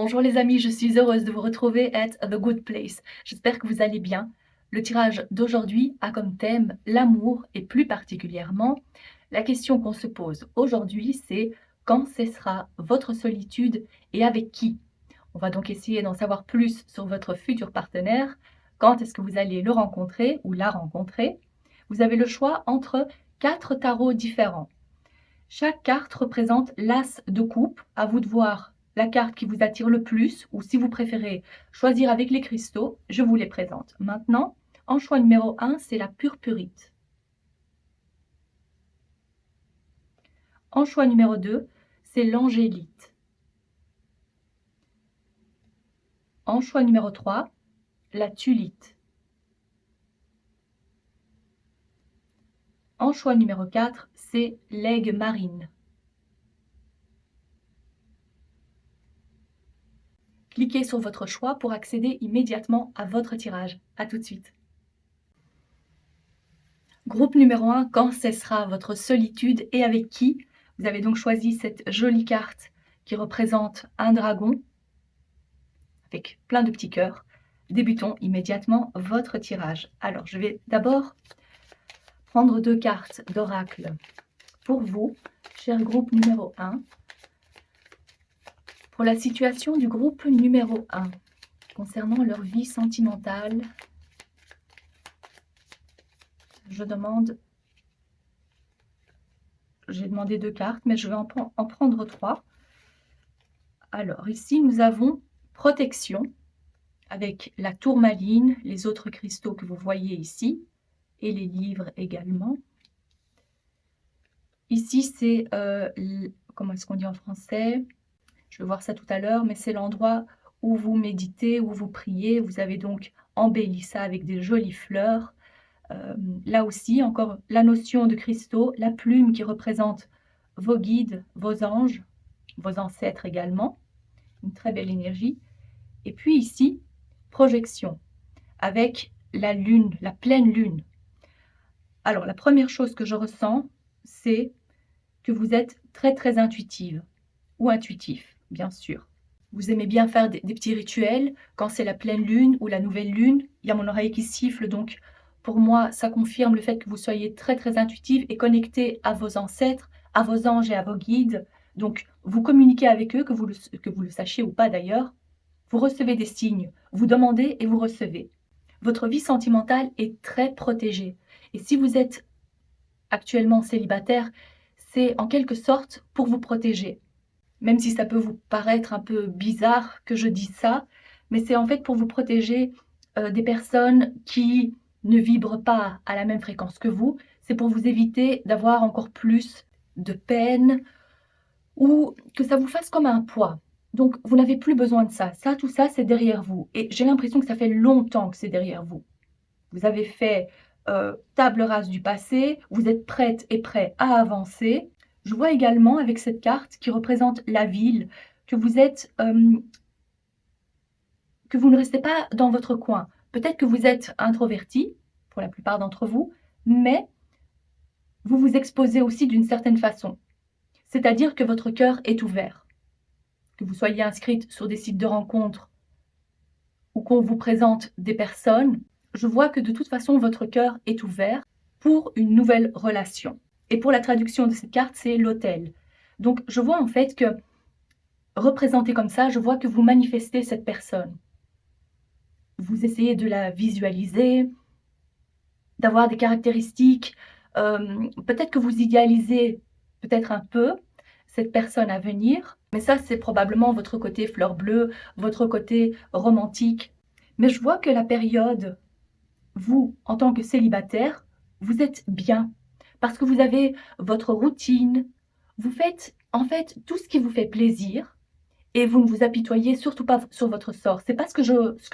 Bonjour les amis, je suis heureuse de vous retrouver at The Good Place. J'espère que vous allez bien. Le tirage d'aujourd'hui a comme thème l'amour et plus particulièrement, la question qu'on se pose aujourd'hui, c'est quand cessera votre solitude et avec qui? On va donc essayer d'en savoir plus sur votre futur partenaire. Quand est-ce que vous allez le rencontrer ou la rencontrer? Vous avez le choix entre 4 tarots différents. Chaque carte représente l'as de coupe. À vous de voir la carte qui vous attire le plus ou si vous préférez choisir avec les cristaux, je vous les présente. Maintenant, en choix numéro 1, c'est la purpurite. En choix numéro 2, c'est l'angélite. En choix numéro 3, la tulite. En choix numéro 4, c'est l'aigue marine. Cliquez sur votre choix pour accéder immédiatement à votre tirage. A tout de suite. Groupe numéro 1, quand cessera votre solitude et avec qui? Vous avez donc choisi cette jolie carte qui représente un dragon avec plein de petits cœurs. Débutons immédiatement votre tirage. Alors, je vais d'abord prendre 2 cartes d'oracle pour vous, cher groupe numéro 1. Pour la situation du groupe numéro 1, concernant leur vie sentimentale, j'ai demandé 2 cartes, mais je vais en prendre 3. Alors ici, nous avons protection avec la tourmaline, les autres cristaux que vous voyez ici, et les livres également. Ici, c'est, comment est-ce qu'on dit en français? Je vais voir ça tout à l'heure, mais c'est l'endroit où vous méditez, où vous priez. Vous avez donc embelli ça avec des jolies fleurs. Là aussi, encore la notion de cristaux, la plume qui représente vos guides, vos anges, vos ancêtres également. Une très belle énergie. Et puis ici, projection, avec la lune, la pleine lune. Alors, la première chose que je ressens, c'est que vous êtes très, très intuitive, ou intuitif, bien sûr. Vous aimez bien faire des petits rituels, quand c'est la pleine lune ou la nouvelle lune. Il y a mon oreille qui siffle, donc pour moi, ça confirme le fait que vous soyez très, très intuitive et connectée à vos ancêtres, à vos anges et à vos guides. Donc, vous communiquez avec eux, que vous le sachiez ou pas d'ailleurs. Vous recevez des signes, vous demandez et vous recevez. Votre vie sentimentale est très protégée. Et si vous êtes actuellement célibataire, c'est en quelque sorte pour vous protéger. Même si ça peut vous paraître un peu bizarre que je dise ça, mais c'est en fait pour vous protéger des personnes qui ne vibrent pas à la même fréquence que vous. C'est pour vous éviter d'avoir encore plus de peine ou que ça vous fasse comme un poids. Donc, vous n'avez plus besoin de ça. Ça, tout ça, c'est derrière vous. Et j'ai l'impression que ça fait longtemps que c'est derrière vous. Vous avez fait table rase du passé, vous êtes prête et prêt à avancer. Je vois également avec cette carte qui représente la ville, que vous êtes, que vous ne restez pas dans votre coin. Peut-être que vous êtes introverti, pour la plupart d'entre vous, mais vous vous exposez aussi d'une certaine façon. C'est-à-dire que votre cœur est ouvert. Que vous soyez inscrite sur des sites de rencontres ou qu'on vous présente des personnes, je vois que de toute façon, votre cœur est ouvert pour une nouvelle relation. Et pour la traduction de cette carte, c'est l'autel. Donc, je vois en fait que, représenté comme ça, je vois que vous manifestez cette personne. Vous essayez de la visualiser, d'avoir des caractéristiques, peut-être que vous idéalisez peut-être un peu cette personne à venir, mais ça, c'est probablement votre côté fleur bleue, votre côté romantique. Mais je vois que la période, vous, en tant que célibataire, vous êtes bien, parce que vous avez votre routine, vous faites en fait tout ce qui vous fait plaisir, et vous ne vous apitoyez surtout pas sur votre sort. C'est pas ce que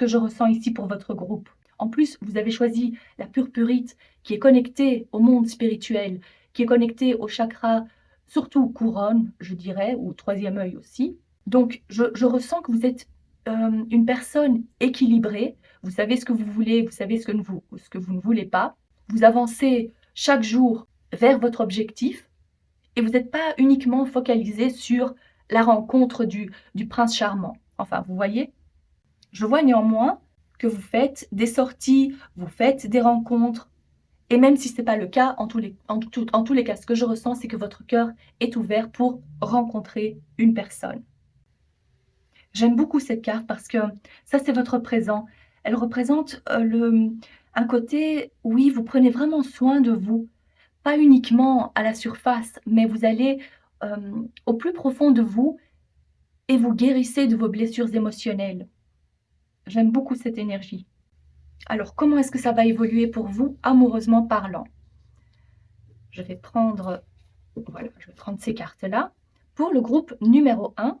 je ressens ici pour votre groupe. En plus, vous avez choisi la purpurite qui est connectée au monde spirituel, qui est connectée au chakra, surtout couronne, je dirais, ou troisième œil aussi. Donc, je ressens que vous êtes une personne équilibrée. Vous savez ce que vous voulez, vous savez ce que vous ne voulez pas. Vous avancez chaque jour vers votre objectif et vous n'êtes pas uniquement focalisé sur la rencontre du prince charmant. Enfin, vous voyez? Je vois néanmoins que vous faites des sorties, vous faites des rencontres et même si ce n'est pas le cas, en tous les cas, ce que je ressens, c'est que votre cœur est ouvert pour rencontrer une personne. J'aime beaucoup cette carte parce que ça, c'est votre présent. Elle représente, un côté, oui, vous prenez vraiment soin de vous. Pas uniquement à la surface, mais vous allez, au plus profond de vous et vous guérissez de vos blessures émotionnelles. J'aime beaucoup cette énergie. Alors comment est-ce que ça va évoluer pour vous, amoureusement parlant? Je vais prendre, voilà, je vais prendre ces cartes-là. Pour le groupe numéro 1,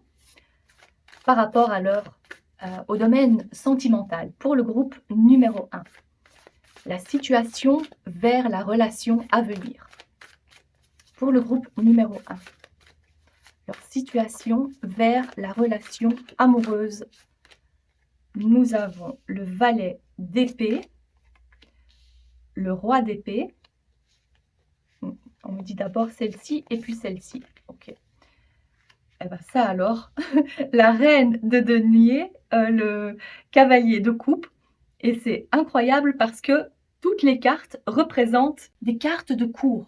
par rapport à au domaine sentimental. Pour le groupe numéro 1, la situation vers la relation à venir. Pour le groupe numéro 1, leur situation vers la relation amoureuse. Nous avons le valet d'épée, le roi d'épée. On me dit d'abord celle-ci et puis celle-ci. Ok. Eh ben ça alors, la reine de denier, le cavalier de coupe. Et c'est incroyable parce que toutes les cartes représentent des cartes de cour.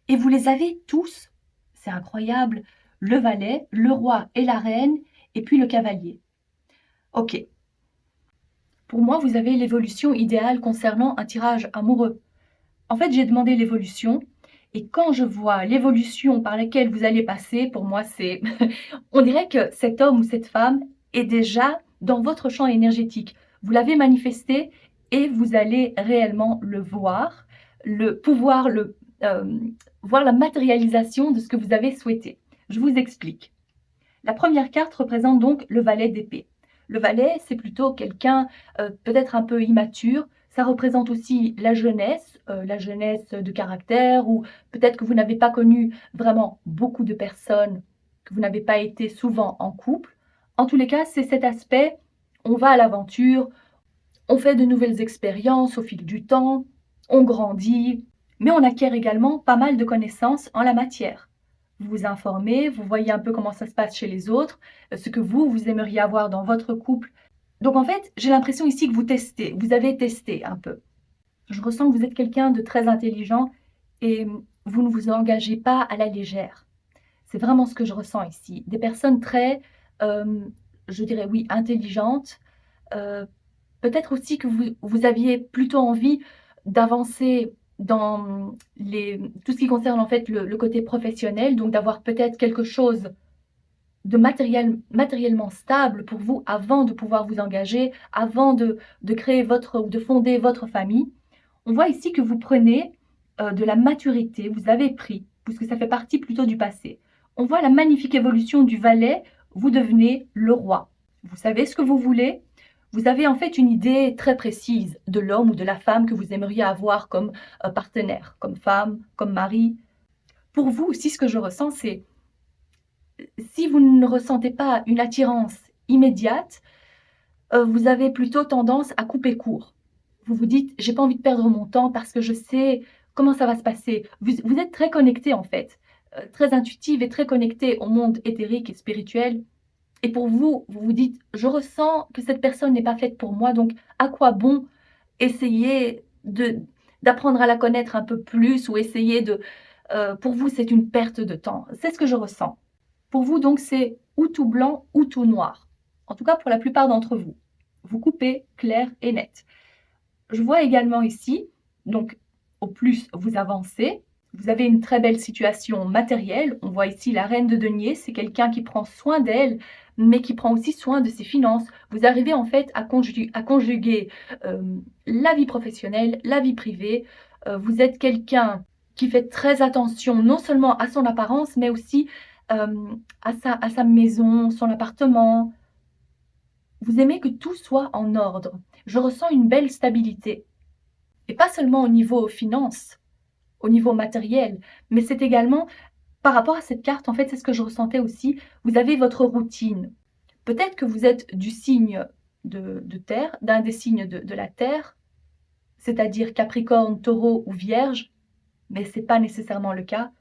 Et vous les avez tous. C'est incroyable. Le valet, le roi et la reine, et puis le cavalier. Ok. Pour moi, vous avez l'évolution idéale concernant un tirage amoureux. En fait, j'ai demandé l'évolution. Et quand je vois l'évolution par laquelle vous allez passer, pour moi, c'est... on dirait que cet homme ou cette femme est déjà dans votre champ énergétique. Vous l'avez manifesté et vous allez réellement le voir, pouvoir voir la matérialisation de ce que vous avez souhaité. Je vous explique. La première carte représente donc le valet d'épée. Le valet, c'est plutôt quelqu'un peut-être un peu immature. Ça représente aussi la jeunesse de caractère, ou peut-être que vous n'avez pas connu vraiment beaucoup de personnes, que vous n'avez pas été souvent en couple. En tous les cas, c'est cet aspect, on va à l'aventure, on fait de nouvelles expériences au fil du temps, on grandit, mais on acquiert également pas mal de connaissances en la matière. Vous vous informez, vous voyez un peu comment ça se passe chez les autres, ce que vous aimeriez avoir dans votre couple. Donc en fait, j'ai l'impression ici que vous testez, vous avez testé un peu. Je ressens que vous êtes quelqu'un de très intelligent et vous ne vous engagez pas à la légère. C'est vraiment ce que je ressens ici. Des personnes très, je dirais oui, intelligentes. Peut-être aussi que vous aviez plutôt envie d'avancer dans tout ce qui concerne en fait le côté professionnel, donc d'avoir peut-être quelque chose de matériellement stable pour vous avant de pouvoir vous engager, avant de créer ou de fonder votre famille. On voit ici que vous prenez de la maturité, vous avez pris, puisque ça fait partie plutôt du passé. On voit la magnifique évolution du valet, vous devenez le roi. Vous savez ce que vous voulez. Vous avez en fait une idée très précise de l'homme ou de la femme que vous aimeriez avoir comme partenaire, comme femme, comme mari. Pour vous aussi, ce que je ressens, c'est si vous ne ressentez pas une attirance immédiate, vous avez plutôt tendance à couper court. Vous vous dites: «J'ai pas envie de perdre mon temps parce que je sais comment ça va se passer». Vous êtes très connectée en fait, très intuitive et très connectée au monde éthérique et spirituel. Et pour vous, vous vous dites: «Je ressens que cette personne n'est pas faite pour moi, donc à quoi bon essayer d'apprendre à la connaître un peu plus ou essayer de» pour vous, c'est une perte de temps. C'est ce que je ressens. Pour vous donc, c'est ou tout blanc ou tout noir. En tout cas pour la plupart d'entre vous. Vous coupez clair et net. Je vois également ici, donc au plus vous avancez, vous avez une très belle situation matérielle. On voit ici la reine de denier, c'est quelqu'un qui prend soin d'elle, mais qui prend aussi soin de ses finances. Vous arrivez en fait à conjuguer la vie professionnelle, la vie privée. Vous êtes quelqu'un qui fait très attention non seulement à son apparence, mais aussi à sa maison, son appartement. Vous aimez que tout soit en ordre. Je ressens une belle stabilité. Et pas seulement au niveau finances, au niveau matériel, mais c'est également par rapport à cette carte, en fait, c'est ce que je ressentais aussi. Vous avez votre routine. Peut-être que vous êtes du signe de terre, d'un des signes de la terre, c'est-à-dire Capricorne, Taureau ou Vierge, mais ce n'est pas nécessairement le cas.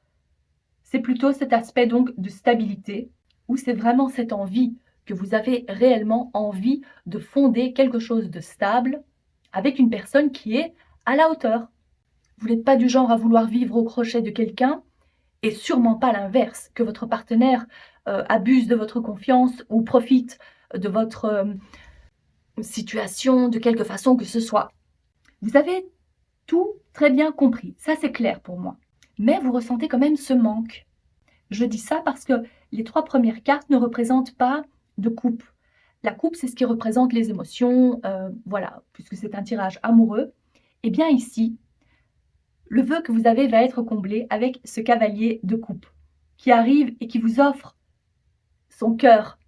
C'est plutôt cet aspect donc de stabilité, où c'est vraiment cette envie que vous avez réellement envie de fonder quelque chose de stable avec une personne qui est à la hauteur. Vous n'êtes pas du genre à vouloir vivre au crochet de quelqu'un et sûrement pas l'inverse, que votre partenaire abuse de votre confiance ou profite de votre situation de quelque façon que ce soit. Vous avez tout très bien compris, ça c'est clair pour moi. Mais vous ressentez quand même ce manque. Je dis ça parce que les 3 premières cartes ne représentent pas de coupe. La coupe, c'est ce qui représente les émotions, voilà, puisque c'est un tirage amoureux. Et bien ici, le vœu que vous avez va être comblé avec ce cavalier de coupe qui arrive et qui vous offre son cœur,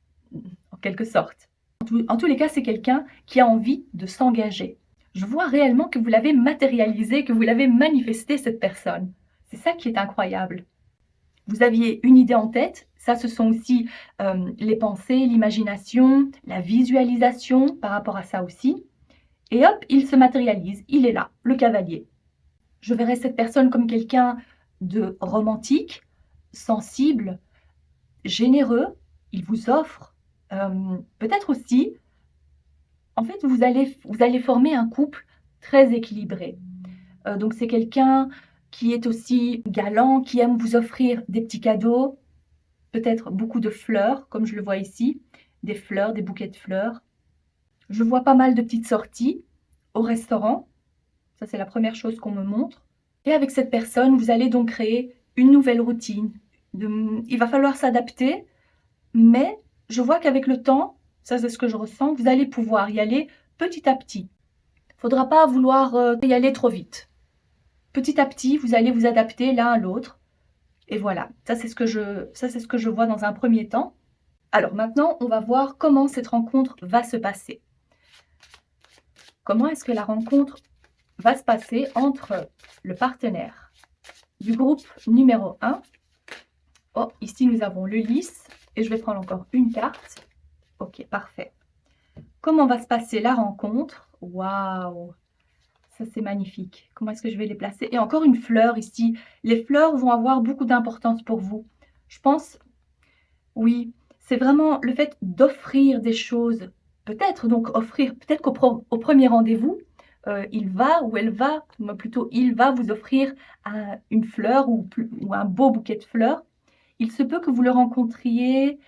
en quelque sorte. En tous les cas, c'est quelqu'un qui a envie de s'engager. Je vois réellement que vous l'avez matérialisé, que vous l'avez manifesté, cette personne. C'est ça qui est incroyable. Vous aviez une idée en tête, ça ce sont aussi les pensées, l'imagination, la visualisation par rapport à ça aussi. Et hop, il se matérialise, il est là, le cavalier. Je verrais cette personne comme quelqu'un de romantique, sensible, généreux. Il vous offre peut-être aussi, en fait, vous allez former un couple très équilibré. Donc c'est quelqu'un qui est aussi galant, qui aime vous offrir des petits cadeaux, peut-être beaucoup de fleurs, comme je le vois ici, des fleurs, des bouquets de fleurs. Je vois pas mal de petites sorties au restaurant. Ça, c'est la première chose qu'on me montre. Et avec cette personne, vous allez donc créer une nouvelle routine. Il va falloir s'adapter, mais je vois qu'avec le temps, ça c'est ce que je ressens, vous allez pouvoir y aller petit à petit. Il ne faudra pas vouloir y aller trop vite. Petit à petit, vous allez vous adapter l'un à l'autre. Et voilà, ça c'est ce que je vois dans un premier temps. Alors maintenant, on va voir comment cette rencontre va se passer. Comment est-ce que la rencontre va se passer entre le partenaire du groupe numéro 1. Oh, ici nous avons le lys et je vais prendre encore une carte. Ok, parfait. Comment va se passer la rencontre? Waouh! Ça c'est magnifique. Comment est-ce que je vais les placer? Et encore une fleur ici. Les fleurs vont avoir beaucoup d'importance pour vous. Je pense, oui, c'est vraiment le fait d'offrir des choses. Peut-être donc offrir, peut-être qu'au premier rendez-vous, il va ou elle va, plutôt il va vous offrir une fleur ou un beau bouquet de fleurs. Il se peut que vous le rencontriez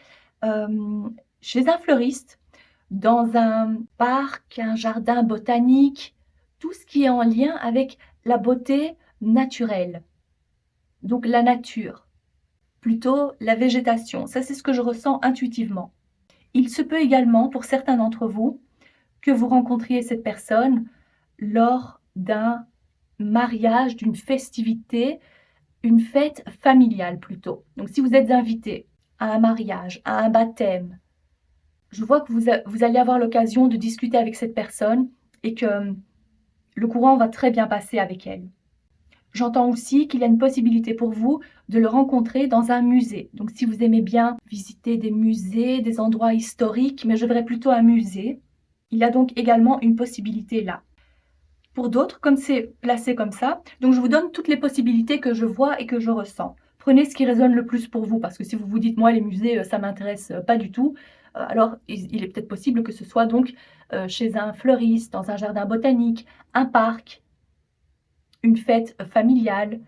chez un fleuriste, dans un parc, un jardin botanique, tout ce qui est en lien avec la beauté naturelle, donc la nature, plutôt la végétation. Ça, c'est ce que je ressens intuitivement. Il se peut également, pour certains d'entre vous, que vous rencontriez cette personne lors d'un mariage, d'une festivité, une fête familiale plutôt. Donc si vous êtes invité à un mariage, à un baptême, je vois que vous allez avoir l'occasion de discuter avec cette personne et que le courant va très bien passer avec elle. J'entends aussi qu'il y a une possibilité pour vous de le rencontrer dans un musée. Donc si vous aimez bien visiter des musées, des endroits historiques, mais je verrais plutôt un musée, il y a donc également une possibilité là. Pour d'autres, comme c'est placé comme ça, donc je vous donne toutes les possibilités que je vois et que je ressens. Prenez ce qui résonne le plus pour vous, parce que si vous vous dites, moi, les musées, ça m'intéresse pas du tout, alors il est peut-être possible que ce soit donc chez un fleuriste, dans un jardin botanique, un parc, une fête familiale.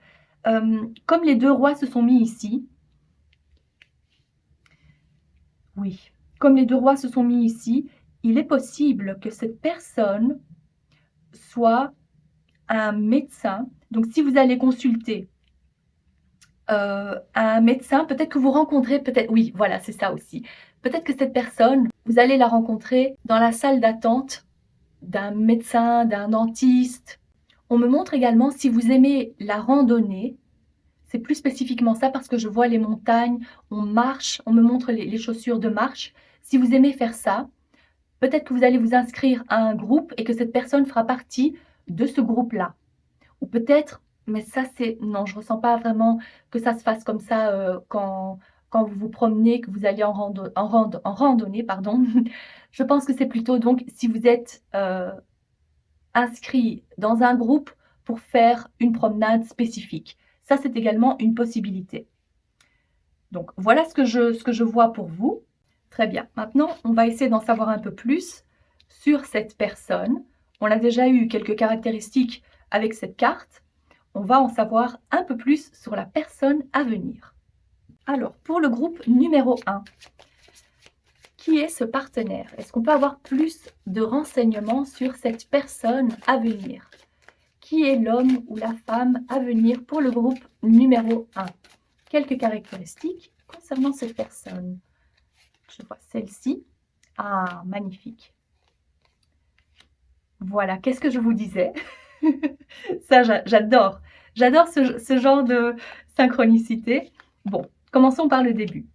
Comme les 2 rois se sont mis ici, oui, comme les 2 rois se sont mis ici, il est possible que cette personne soit un médecin. Donc si vous allez consulter un médecin, peut-être que vous rencontrez, peut-être, oui, voilà, c'est ça aussi. Peut-être que cette personne, vous allez la rencontrer dans la salle d'attente d'un médecin, d'un dentiste. On me montre également, si vous aimez la randonnée, c'est plus spécifiquement ça parce que je vois les montagnes, on marche, on me montre les chaussures de marche. Si vous aimez faire ça, peut-être que vous allez vous inscrire à un groupe et que cette personne fera partie de ce groupe-là. Ou peut-être, mais ça c'est non, je ressens pas vraiment que ça se fasse comme ça, quand vous vous promenez, que vous allez en randonnée, pardon. Je pense que c'est plutôt donc si vous êtes, inscrit dans un groupe pour faire une promenade spécifique. Ça, c'est également une possibilité. Donc voilà ce que je vois pour vous. Très bien. Maintenant, on va essayer d'en savoir un peu plus sur cette personne. On a déjà eu quelques caractéristiques avec cette carte. On va en savoir un peu plus sur la personne à venir. Alors, pour le groupe numéro 1, qui est ce partenaire? Est-ce qu'on peut avoir plus de renseignements sur cette personne à venir? Qui est l'homme ou la femme à venir pour le groupe numéro 1? Quelques caractéristiques concernant cette personne. Je vois celle-ci. Ah, magnifique. Voilà, qu'est-ce que je vous disais? Ça, j'adore. J'adore ce genre de synchronicité. Bon, commençons par le début.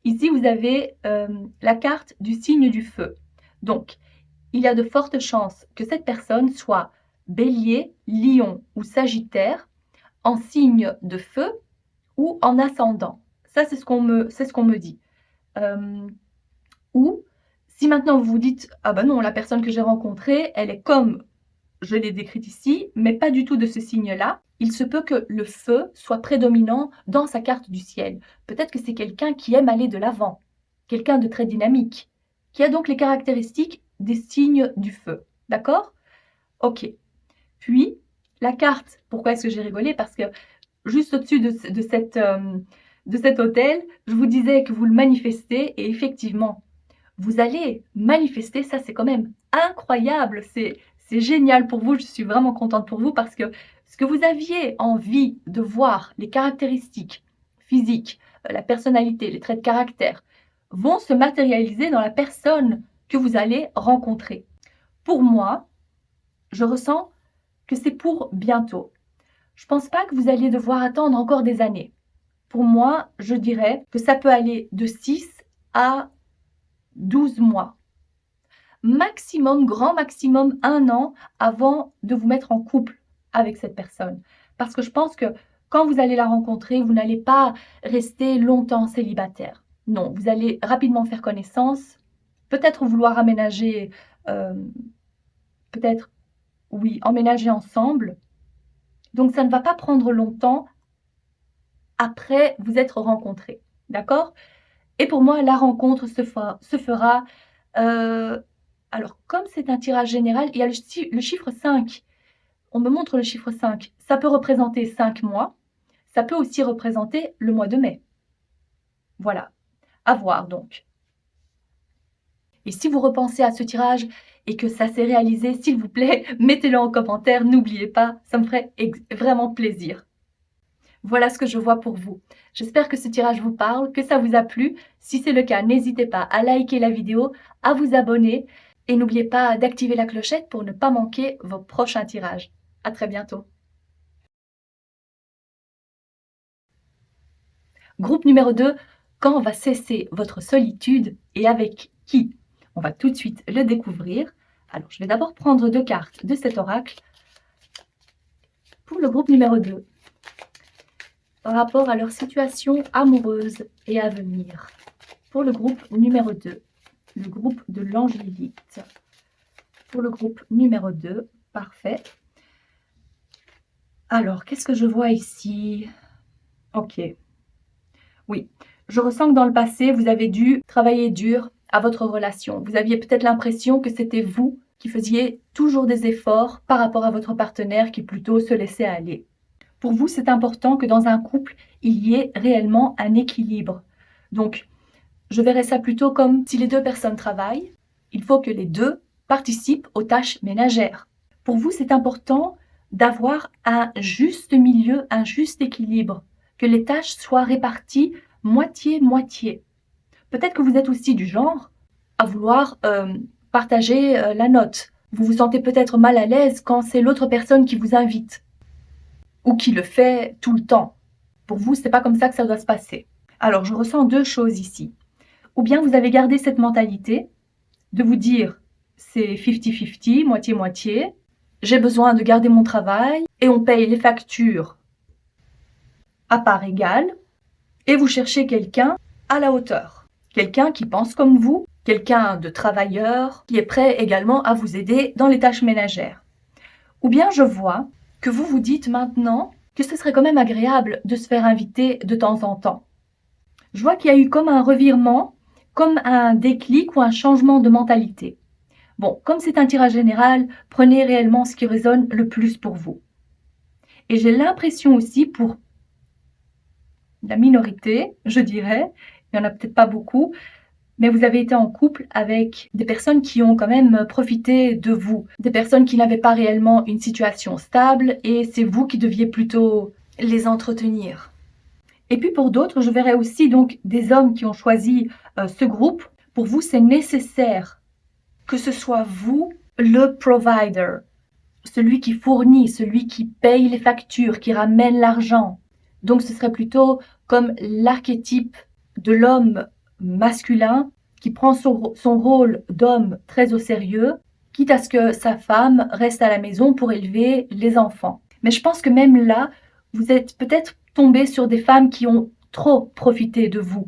Ici, vous avez la carte du signe du feu. Donc, il y a de fortes chances que cette personne soit Bélier, Lion ou Sagittaire en signe de feu ou en ascendant. Ça, c'est ce qu'on me dit. Ou si maintenant vous vous dites « Ah ben non, la personne que j'ai rencontrée, elle est comme je l'ai décrite ici, mais pas du tout de ce signe-là », il se peut que le feu soit prédominant dans sa carte du ciel. Peut-être que c'est quelqu'un qui aime aller de l'avant, quelqu'un de très dynamique, qui a donc les caractéristiques des signes du feu. D'accord? Ok. Puis, la carte, pourquoi est-ce que j'ai rigolé? Parce que juste au-dessus de cet hôtel, je vous disais que vous le manifestez et effectivement, vous allez manifester, ça c'est quand même incroyable, c'est génial pour vous, je suis vraiment contente pour vous parce que ce que vous aviez envie de voir, les caractéristiques physiques, la personnalité, les traits de caractère, vont se matérialiser dans la personne que vous allez rencontrer. Pour moi, je ressens que c'est pour bientôt. Je ne pense pas que vous alliez devoir attendre encore des années. Pour moi, je dirais que ça peut aller de 6 à 12 mois. Maximum, grand maximum, 1 an avant de vous mettre en couple avec cette personne. Parce que je pense que quand vous allez la rencontrer, vous n'allez pas rester longtemps célibataire. Non, vous allez rapidement faire connaissance, peut-être vouloir aménager, peut-être, oui, emménager ensemble. Donc, ça ne va pas prendre longtemps après vous être rencontrés. D'accord? Et pour moi, la rencontre se fera alors, comme c'est un tirage général, il y a le chiffre 5. On me montre le chiffre 5. Ça peut représenter 5 mois. Ça peut aussi représenter le mois de mai. Voilà. À voir donc. Et si vous repensez à ce tirage et que ça s'est réalisé, s'il vous plaît, mettez-le en commentaire. N'oubliez pas, ça me ferait vraiment plaisir. Voilà ce que je vois pour vous. J'espère que ce tirage vous parle, que ça vous a plu. Si c'est le cas, n'hésitez pas à liker la vidéo, à vous abonner et n'oubliez pas d'activer la clochette pour ne pas manquer vos prochains tirages. À très bientôt. Groupe numéro 2, quand va cesser votre solitude et avec qui? On va tout de suite le découvrir. Alors, je vais d'abord prendre 2 cartes de cet oracle pour le groupe numéro 2. Par rapport à leur situation amoureuse et à venir. Pour le groupe numéro 2, le groupe de l'angélite. Pour le groupe numéro 2, parfait. Alors, qu'est-ce que je vois ici? Ok. Oui, je ressens que dans le passé, vous avez dû travailler dur à votre relation. Vous aviez peut-être l'impression que c'était vous qui faisiez toujours des efforts par rapport à votre partenaire qui plutôt se laissait aller. Pour vous, c'est important que dans un couple, il y ait réellement un équilibre. Donc, je verrais ça plutôt comme si les 2 personnes travaillent, il faut que les 2 participent aux tâches ménagères. Pour vous, c'est important d'avoir un juste milieu, un juste équilibre, que les tâches soient réparties moitié-moitié. Peut-être que vous êtes aussi du genre à vouloir partager la note. Vous vous sentez peut-être mal à l'aise quand c'est l'autre personne qui vous invite ou qui le fait tout le temps. Pour vous, ce n'est pas comme ça que ça doit se passer. Alors, je ressens 2 choses ici. Ou bien vous avez gardé cette mentalité de vous dire c'est 50-50, moitié-moitié, j'ai besoin de garder mon travail et on paye les factures à part égale et vous cherchez quelqu'un à la hauteur. Quelqu'un qui pense comme vous, quelqu'un de travailleur qui est prêt également à vous aider dans les tâches ménagères. Ou bien je vois que vous vous dites maintenant que ce serait quand même agréable de se faire inviter de temps en temps. Je vois qu'il y a eu comme un revirement, comme un déclic ou un changement de mentalité. Bon, comme c'est un tirage général, prenez réellement ce qui résonne le plus pour vous. Et j'ai l'impression aussi pour la minorité, je dirais, il n'y en a peut-être pas beaucoup, mais vous avez été en couple avec des personnes qui ont quand même profité de vous, des personnes qui n'avaient pas réellement une situation stable et c'est vous qui deviez plutôt les entretenir. Et puis pour d'autres, je verrai aussi donc des hommes qui ont choisi ce groupe. Pour vous, c'est nécessaire que ce soit vous le provider, celui qui fournit, celui qui paye les factures, qui ramène l'argent. Donc ce serait plutôt comme l'archétype de l'homme masculin qui prend son rôle d'homme très au sérieux, quitte à ce que sa femme reste à la maison pour élever les enfants. Mais je pense que même là, vous êtes peut-être tombé sur des femmes qui ont trop profité de vous,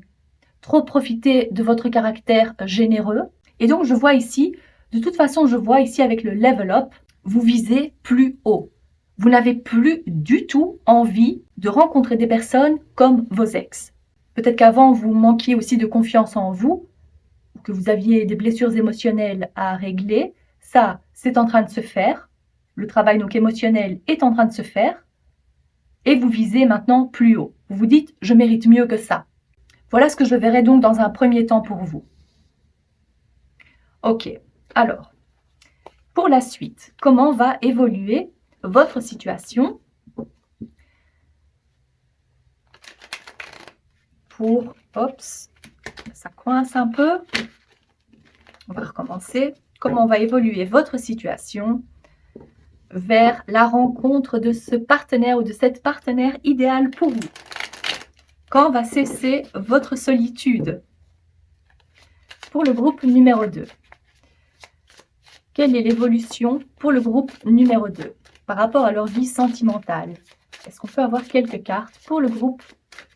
trop profité de votre caractère généreux. Et donc je vois ici, de toute façon je vois ici avec le level up, vous visez plus haut. Vous n'avez plus du tout envie de rencontrer des personnes comme vos ex. Peut-être qu'avant, vous manquiez aussi de confiance en vous, ou que vous aviez des blessures émotionnelles à régler. Ça, c'est en train de se faire. Le travail donc émotionnel est en train de se faire. Et vous visez maintenant plus haut. Vous vous dites, je mérite mieux que ça. Voilà ce que je verrai donc dans un premier temps pour vous. Ok, alors, pour la suite, comment va évoluer votre situation pour, oups, ça coince un peu, on va recommencer, comment va évoluer votre situation vers la rencontre de ce partenaire ou de cette partenaire idéale pour vous. Quand va cesser votre solitude pour le groupe numéro 2? Quelle est l'évolution pour le groupe numéro 2 par rapport à leur vie sentimentale? Est-ce qu'on peut avoir quelques cartes pour le groupe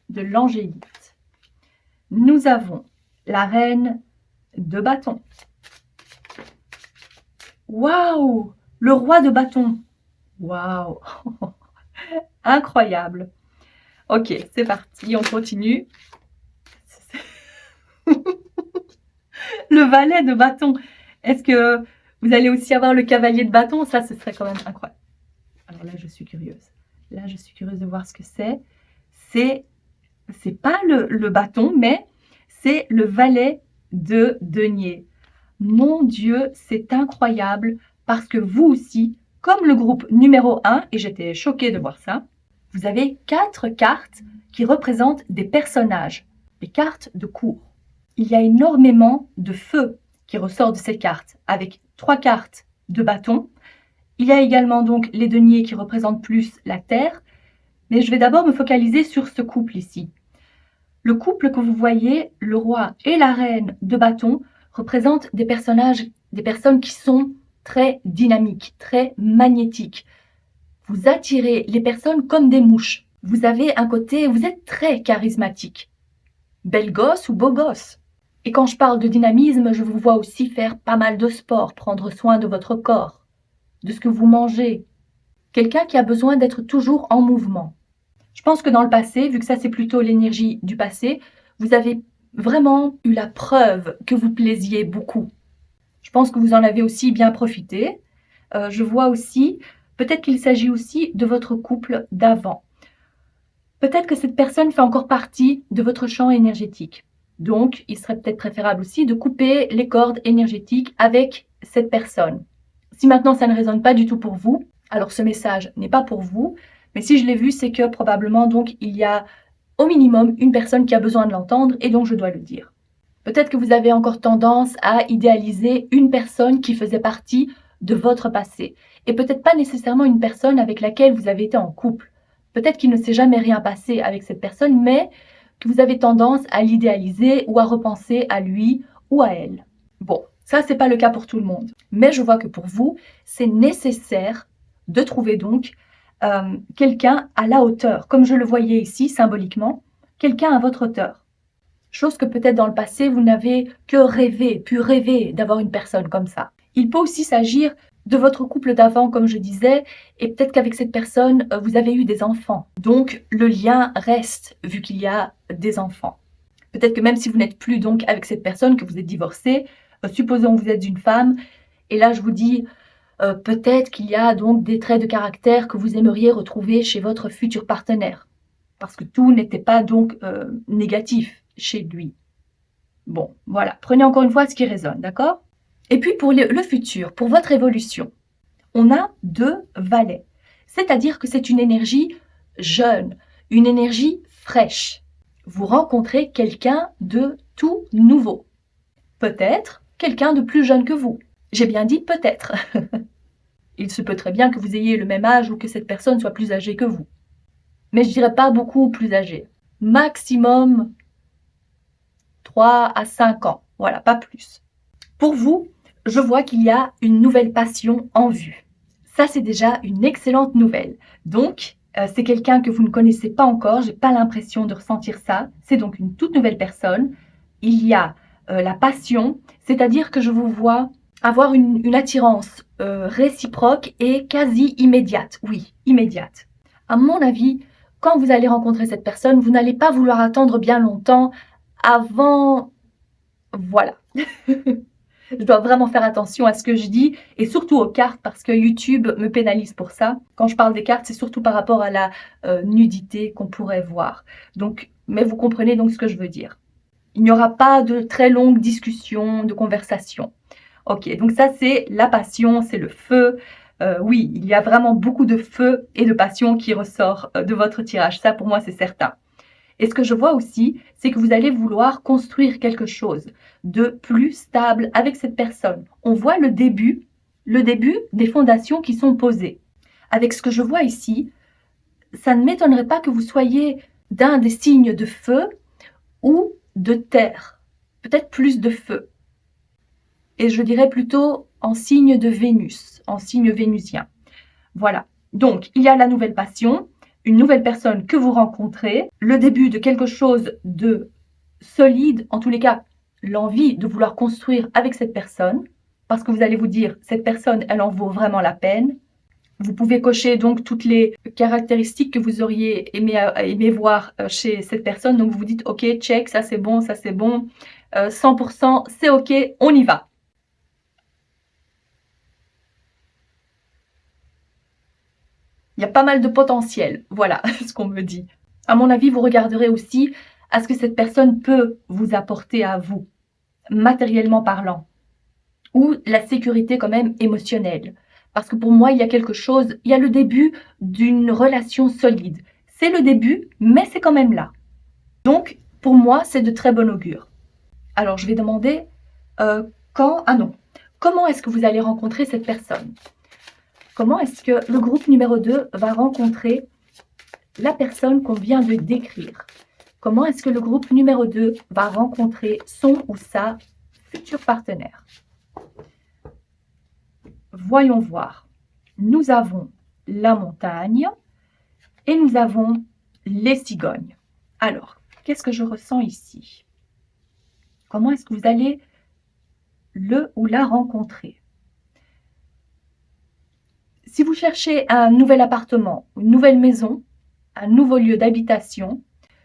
de l'angélite? Nous avons la reine de bâton. Waouh! Le roi de bâton. Waouh! Incroyable. Ok, c'est parti, on continue. Le valet de bâton. Est-ce que vous allez aussi avoir le cavalier de bâton? Ça, ce serait quand même incroyable. Alors là, je suis curieuse. Là, je suis curieuse de voir ce que c'est. C'est pas le bâton, mais c'est le valet de denier. Mon Dieu, c'est incroyable parce que vous aussi, comme le groupe numéro 1, et j'étais choquée de voir ça, vous avez 4 cartes qui représentent des personnages, des cartes de cour. Il y a énormément de feu qui ressort de ces cartes, avec 3 cartes de bâton. Il y a également donc les deniers qui représentent plus la terre, mais je vais d'abord me focaliser sur ce couple ici. Le couple que vous voyez, le roi et la reine de bâton, représentent des personnages, des personnes qui sont très dynamiques, très magnétiques. Vous attirez les personnes comme des mouches. Vous avez un côté, vous êtes très charismatique. Bel gosse ou beau gosse. Et quand je parle de dynamisme, je vous vois aussi faire pas mal de sport, prendre soin de votre corps, de ce que vous mangez. Quelqu'un qui a besoin d'être toujours en mouvement. Je pense que dans le passé, vu que ça c'est plutôt l'énergie du passé, vous avez vraiment eu la preuve que vous plaisiez beaucoup. Je pense que vous en avez aussi bien profité. Je vois aussi, peut-être qu'il s'agit aussi de votre couple d'avant. Peut-être que cette personne fait encore partie de votre champ énergétique. Donc, il serait peut-être préférable aussi de couper les cordes énergétiques avec cette personne. Si maintenant ça ne résonne pas du tout pour vous, alors ce message n'est pas pour vous. Mais si je l'ai vu, c'est que probablement donc il y a au minimum une personne qui a besoin de l'entendre et donc je dois le dire. Peut-être que vous avez encore tendance à idéaliser une personne qui faisait partie de votre passé et peut-être pas nécessairement une personne avec laquelle vous avez été en couple. Peut-être qu'il ne s'est jamais rien passé avec cette personne, mais que vous avez tendance à l'idéaliser ou à repenser à lui ou à elle. Bon, ça c'est pas le cas pour tout le monde. Mais je vois que pour vous, c'est nécessaire de trouver donc quelqu'un à la hauteur, comme je le voyais ici symboliquement, quelqu'un à votre hauteur. Chose que peut-être dans le passé, vous n'avez que pu rêver d'avoir une personne comme ça. Il peut aussi s'agir de votre couple d'avant, comme je disais, et peut-être qu'avec cette personne, vous avez eu des enfants. Donc, le lien reste, vu qu'il y a des enfants. Peut-être que même si vous n'êtes plus donc avec cette personne, que vous êtes divorcé, supposons que vous êtes une femme, et là je vous dis, peut-être qu'il y a donc des traits de caractère que vous aimeriez retrouver chez votre futur partenaire. Parce que tout n'était pas donc négatif chez lui. Bon, voilà. Prenez encore une fois ce qui résonne, d'accord? Et puis pour le futur, pour votre évolution, on a 2 valets. C'est-à-dire que c'est une énergie jeune, une énergie fraîche. Vous rencontrez quelqu'un de tout nouveau. Peut-être quelqu'un de plus jeune que vous. J'ai bien dit peut-être. Il se peut très bien que vous ayez le même âge ou que cette personne soit plus âgée que vous. Mais je dirais pas beaucoup plus âgée. Maximum 3 à 5 ans. Voilà, pas plus. Pour vous, je vois qu'il y a une nouvelle passion en vue. Ça, c'est déjà une excellente nouvelle. Donc, c'est quelqu'un que vous ne connaissez pas encore. J'ai pas l'impression de ressentir ça. C'est donc une toute nouvelle personne. Il y a la passion, c'est-à-dire que je vous vois avoir une attirance réciproque et quasi immédiate. Oui, immédiate. À mon avis, quand vous allez rencontrer cette personne, vous n'allez pas vouloir attendre bien longtemps avant... Voilà. Je dois vraiment faire attention à ce que je dis et surtout aux cartes parce que YouTube me pénalise pour ça. Quand je parle des cartes, c'est surtout par rapport à la nudité qu'on pourrait voir. Donc, mais vous comprenez donc ce que je veux dire. Il n'y aura pas de très longues discussions, de conversations. Ok, donc ça c'est la passion, c'est le feu. Oui, il y a vraiment beaucoup de feu et de passion qui ressort de votre tirage. Ça pour moi c'est certain. Et ce que je vois aussi, c'est que vous allez vouloir construire quelque chose de plus stable avec cette personne. On voit le début des fondations qui sont posées. Avec ce que je vois ici, ça ne m'étonnerait pas que vous soyez d'un des signes de feu ou de terre, peut-être plus de feu. Et je dirais plutôt en signe de Vénus, en signe vénusien. Voilà. Donc, il y a la nouvelle passion, une nouvelle personne que vous rencontrez, le début de quelque chose de solide, en tous les cas, l'envie de vouloir construire avec cette personne, parce que vous allez vous dire, cette personne, elle en vaut vraiment la peine. Vous pouvez cocher donc toutes les caractéristiques que vous auriez aimé voir chez cette personne. Donc vous vous dites, ok, check, ça c'est bon, 100%, c'est ok, on y va. Il y a pas mal de potentiel, voilà ce qu'on me dit. À mon avis, vous regarderez aussi à ce que cette personne peut vous apporter à vous, matériellement parlant, ou la sécurité quand même émotionnelle. Parce que pour moi, il y a quelque chose, il y a le début d'une relation solide. C'est le début, mais c'est quand même là. Donc, pour moi, c'est de très bon augure. Alors, je vais demander comment est-ce que vous allez rencontrer cette personne? Comment est-ce que le groupe numéro 2 va rencontrer la personne qu'on vient de décrire? Comment est-ce que le groupe numéro 2 va rencontrer son ou sa futur partenaire? Voyons voir. Nous avons la montagne et nous avons les cigognes. Alors, qu'est-ce que je ressens ici? Comment est-ce que vous allez le ou la rencontrer? Si vous cherchez un nouvel appartement, une nouvelle maison, un nouveau lieu d'habitation,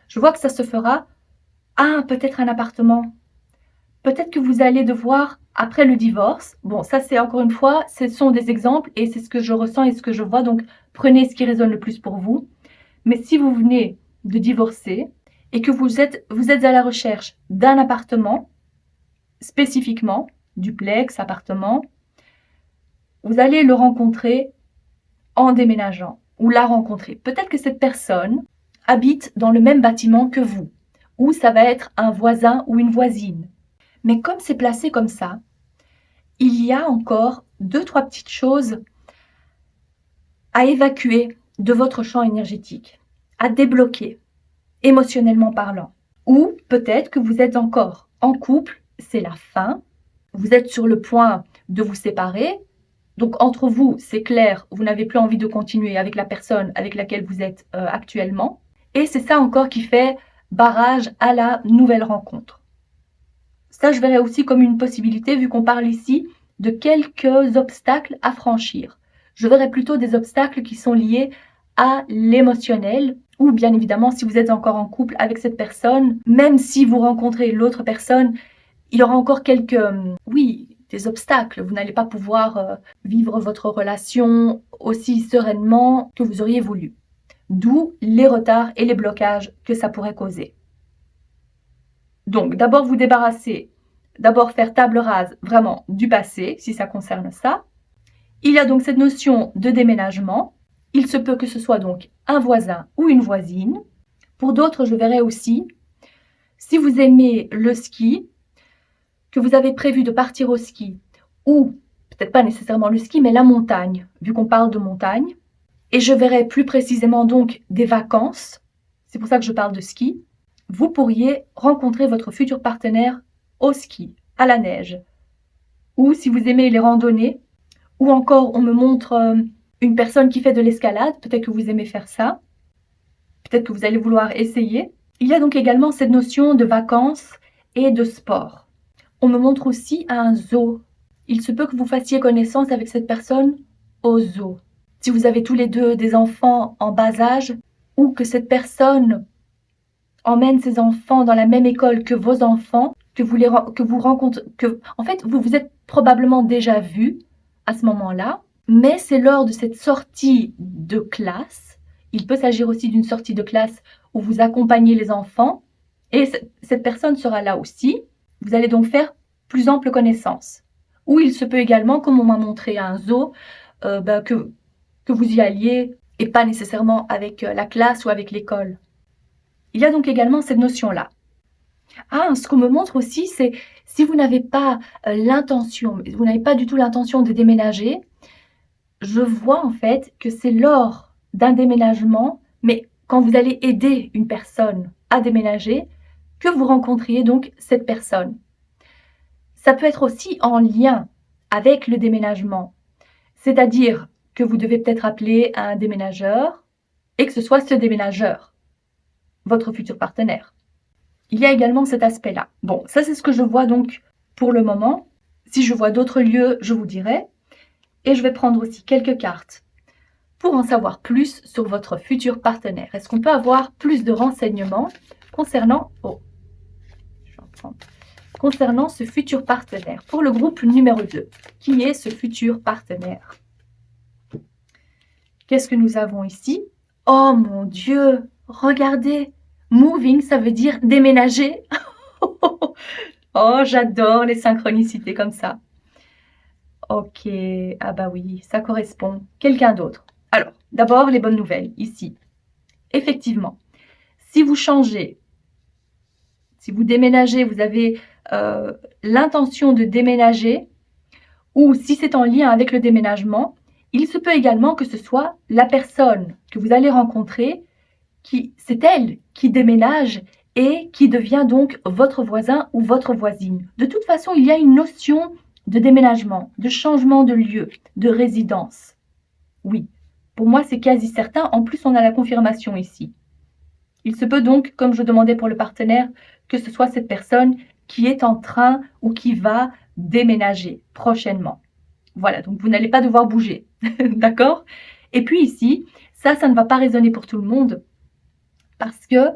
je vois que ça se fera. Ah, peut-être un appartement. Peut-être que vous allez devoir, après le divorce, bon, ça c'est encore une fois, ce sont des exemples et c'est ce que je ressens et ce que je vois, donc prenez ce qui résonne le plus pour vous. Mais si vous venez de divorcer et que vous êtes à la recherche d'un appartement, spécifiquement, duplex, appartement, vous allez le rencontrer en déménageant ou la rencontrer. Peut-être que cette personne habite dans le même bâtiment que vous, ou ça va être un voisin ou une voisine. Mais comme c'est placé comme ça, il y a encore 2-3 petites choses à évacuer de votre champ énergétique, à débloquer, émotionnellement parlant. Ou peut-être que vous êtes encore en couple, c'est la fin, vous êtes sur le point de vous séparer, donc entre vous, c'est clair, vous n'avez plus envie de continuer avec la personne avec laquelle vous êtes actuellement. Et c'est ça encore qui fait barrage à la nouvelle rencontre. Ça, je verrais aussi comme une possibilité vu qu'on parle ici de quelques obstacles à franchir. Je verrais plutôt des obstacles qui sont liés à l'émotionnel, ou bien évidemment, si vous êtes encore en couple avec cette personne, même si vous rencontrez l'autre personne, il y aura encore quelques, oui, des obstacles. Vous n'allez pas pouvoir vivre votre relation aussi sereinement que vous auriez voulu. D'où les retards et les blocages que ça pourrait causer. Donc, d'abord vous débarrasser, d'abord faire table rase vraiment du passé, si ça concerne ça. Il y a donc cette notion de déménagement. Il se peut que ce soit donc un voisin ou une voisine. Pour d'autres, je verrai aussi, si vous aimez le ski, que vous avez prévu de partir au ski, ou peut-être pas nécessairement le ski, mais la montagne, vu qu'on parle de montagne, et je verrai plus précisément donc des vacances, c'est pour ça que je parle de ski, vous pourriez rencontrer votre futur partenaire au ski, à la neige, ou si vous aimez les randonnées, ou encore on me montre une personne qui fait de l'escalade, peut-être que vous aimez faire ça, peut-être que vous allez vouloir essayer. Il y a donc également cette notion de vacances et de sport. On me montre aussi un zoo. Il se peut que vous fassiez connaissance avec cette personne au zoo. Si vous avez tous les deux des enfants en bas âge, ou que cette personne emmène ses enfants dans la même école que vos enfants, que vous rencontrez, en fait, vous vous êtes probablement déjà vus à ce moment-là, mais c'est lors de cette sortie de classe, il peut s'agir aussi d'une sortie de classe où vous accompagnez les enfants, et cette personne sera là aussi. Vous allez donc faire plus ample connaissance. Ou il se peut également, comme on m'a montré à un zoo, que vous y alliez, et pas nécessairement avec la classe ou avec l'école. Il y a donc également cette notion-là. Ah, ce qu'on me montre aussi, c'est si vous n'avez pas l'intention, vous n'avez pas du tout l'intention de déménager, je vois en fait que c'est lors d'un déménagement, mais quand vous allez aider une personne à déménager, que vous rencontriez donc cette personne. Ça peut être aussi en lien avec le déménagement, c'est-à-dire que vous devez peut-être appeler un déménageur et que ce soit ce déménageur, votre futur partenaire. Il y a également cet aspect-là. Bon, ça c'est ce que je vois donc pour le moment. Si je vois d'autres lieux, je vous dirai. Et je vais prendre aussi quelques cartes pour en savoir plus sur votre futur partenaire. Est-ce qu'on peut avoir plus de renseignements concernant... Oh, je vais en prendre. Concernant ce futur partenaire. Pour le groupe numéro 2, qui est ce futur partenaire? Qu'est-ce que nous avons ici? Oh mon Dieu, regardez, moving, ça veut dire déménager. Oh, j'adore les synchronicités comme ça. Ok, ah bah oui, ça correspond. Quelqu'un d'autre. Alors, d'abord, les bonnes nouvelles, ici. Effectivement, si vous changez, si vous déménagez, vous avez l'intention de déménager, ou si c'est en lien avec le déménagement, il se peut également que ce soit la personne que vous allez rencontrer, c'est elle qui déménage et qui devient donc votre voisin ou votre voisine. De toute façon, il y a une notion de déménagement, de changement de lieu, de résidence. Oui, pour moi c'est quasi certain. En plus, on a la confirmation ici. Il se peut donc, comme je demandais pour le partenaire, que ce soit cette personne qui est en train ou qui va déménager prochainement. Voilà, donc vous n'allez pas devoir bouger, d'accord? Et puis ici, ça ne va pas résonner pour tout le monde parce que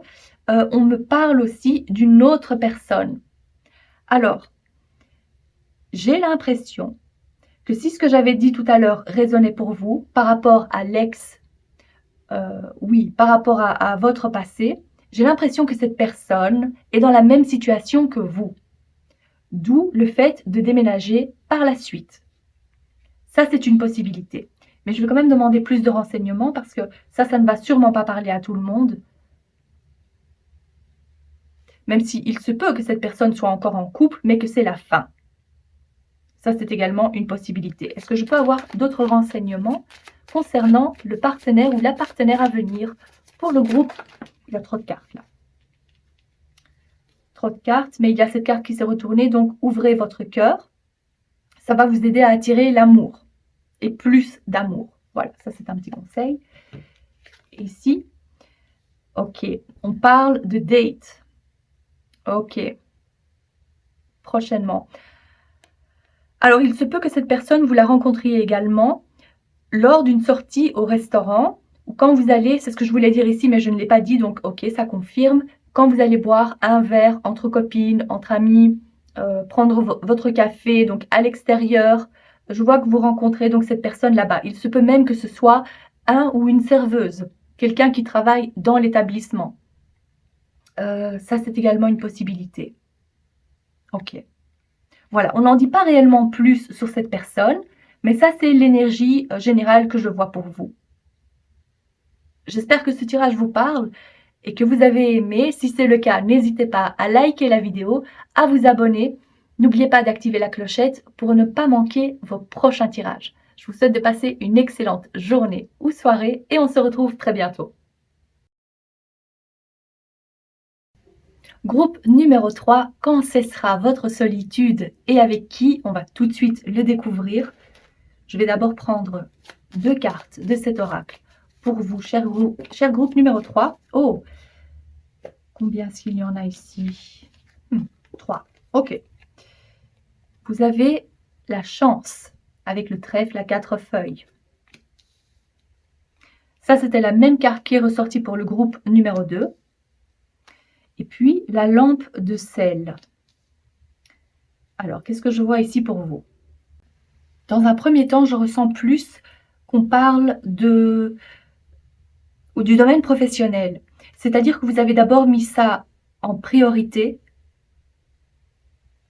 on me parle aussi d'une autre personne. Alors, j'ai l'impression que si ce que j'avais dit tout à l'heure résonnait pour vous par rapport à l'ex, oui, par rapport à votre passé, j'ai l'impression que cette personne est dans la même situation que vous. D'où le fait de déménager par la suite. Ça, c'est une possibilité. Mais je vais quand même demander plus de renseignements parce que ça ne va sûrement pas parler à tout le monde. Même s'il se peut que cette personne soit encore en couple, mais que c'est la fin. Ça, c'est également une possibilité. Est-ce que je peux avoir d'autres renseignements concernant le partenaire ou la partenaire à venir pour le groupe? Il y a trop de cartes là. Trop de cartes, mais il y a cette carte qui s'est retournée, donc ouvrez votre cœur. Ça va vous aider à attirer l'amour et plus d'amour. Voilà, ça c'est un petit conseil. Ici, ok, on parle de date. Ok, prochainement. Alors, il se peut que cette personne, vous la rencontriez également lors d'une sortie au restaurant ou quand vous allez, c'est ce que je voulais dire ici, mais je ne l'ai pas dit, donc ok, ça confirme, quand vous allez boire un verre entre copines, entre amis, prendre votre café, donc à l'extérieur, je vois que vous rencontrez donc cette personne là-bas. Il se peut même que ce soit un ou une serveuse, quelqu'un qui travaille dans l'établissement. Ça, c'est également une possibilité. Ok. Voilà, on n'en dit pas réellement plus sur cette personne, mais ça, c'est l'énergie générale que je vois pour vous. J'espère que ce tirage vous parle et que vous avez aimé. Si c'est le cas, n'hésitez pas à liker la vidéo, à vous abonner. N'oubliez pas d'activer la clochette pour ne pas manquer vos prochains tirages. Je vous souhaite de passer une excellente journée ou soirée et on se retrouve très bientôt. Groupe numéro 3, quand cessera votre solitude et avec qui? On va tout de suite le découvrir. Je vais d'abord prendre 2 cartes de cet oracle pour vous, cher groupe numéro 3. Oh, combien est-ce qu'il y en a ici? 3. Ok. Vous avez la chance avec le trèfle à 4 feuilles. Ça, c'était la même carte qui est ressortie pour le groupe numéro 2. Et puis, la lampe de sel. Alors, qu'est-ce que je vois ici pour vous? Dans un premier temps, je ressens plus qu'on parle du domaine professionnel. C'est-à-dire que vous avez d'abord mis ça en priorité,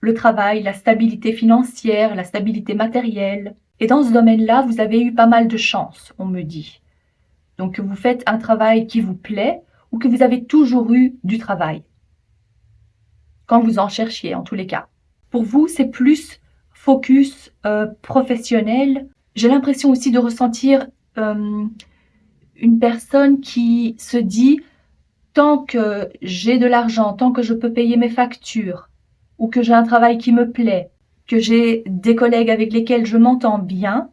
le travail, la stabilité financière, la stabilité matérielle. Et dans ce domaine-là, vous avez eu pas mal de chance, on me dit. Donc, que vous faites un travail qui vous plaît ou que vous avez toujours eu du travail. Quand vous en cherchiez, en tous les cas. Pour vous, c'est plus focus professionnel. J'ai l'impression aussi de ressentir une personne qui se dit tant que j'ai de l'argent, tant que je peux payer mes factures, ou que j'ai un travail qui me plaît, que j'ai des collègues avec lesquels je m'entends bien,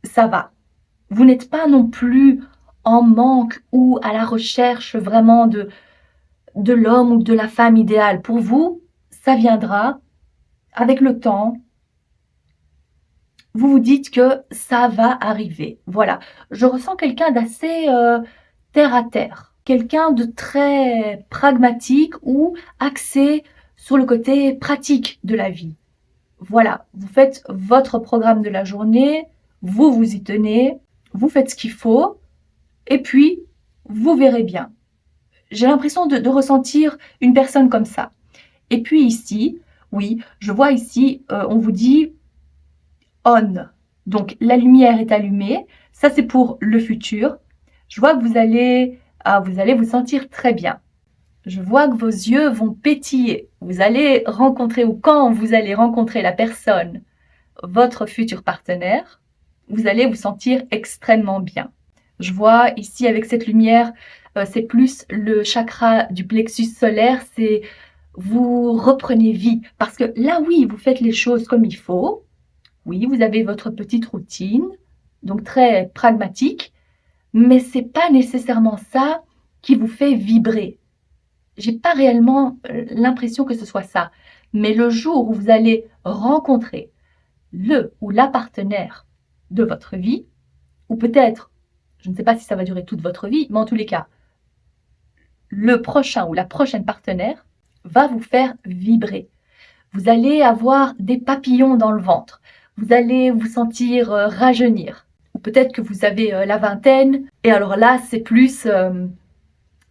ça va. Vous n'êtes pas non plus en manque ou à la recherche vraiment de l'homme ou de la femme idéale. Pour vous, ça viendra avec le temps. Vous vous dites que ça va arriver. Voilà. Je ressens quelqu'un d'assez terre à terre. Quelqu'un de très pragmatique ou axé sur le côté pratique de la vie. Voilà. Vous faites votre programme de la journée, vous vous y tenez, vous faites ce qu'il faut, et puis vous verrez bien. J'ai l'impression de ressentir une personne comme ça. Et puis ici, oui, je vois ici, on vous dit on. Donc, la lumière est allumée. Ça, c'est pour le futur. Je vois que vous allez vous sentir très bien. Je vois que vos yeux vont pétiller. Vous allez rencontrer, ou quand vous allez rencontrer la personne, votre futur partenaire, vous allez vous sentir extrêmement bien. Je vois ici avec cette lumière, c'est plus le chakra du plexus solaire, c'est vous reprenez vie. Parce que là, oui, vous faites les choses comme il faut. Oui, vous avez votre petite routine, donc très pragmatique, mais c'est pas nécessairement ça qui vous fait vibrer. J'ai pas réellement l'impression que ce soit ça. Mais le jour où vous allez rencontrer le ou la partenaire de votre vie, ou peut-être, je ne sais pas si ça va durer toute votre vie, mais en tous les cas, le prochain ou la prochaine partenaire va vous faire vibrer. Vous allez avoir des papillons dans le ventre. Vous allez vous sentir rajeunir. Ou peut-être que vous avez la vingtaine. Et alors là, c'est plus,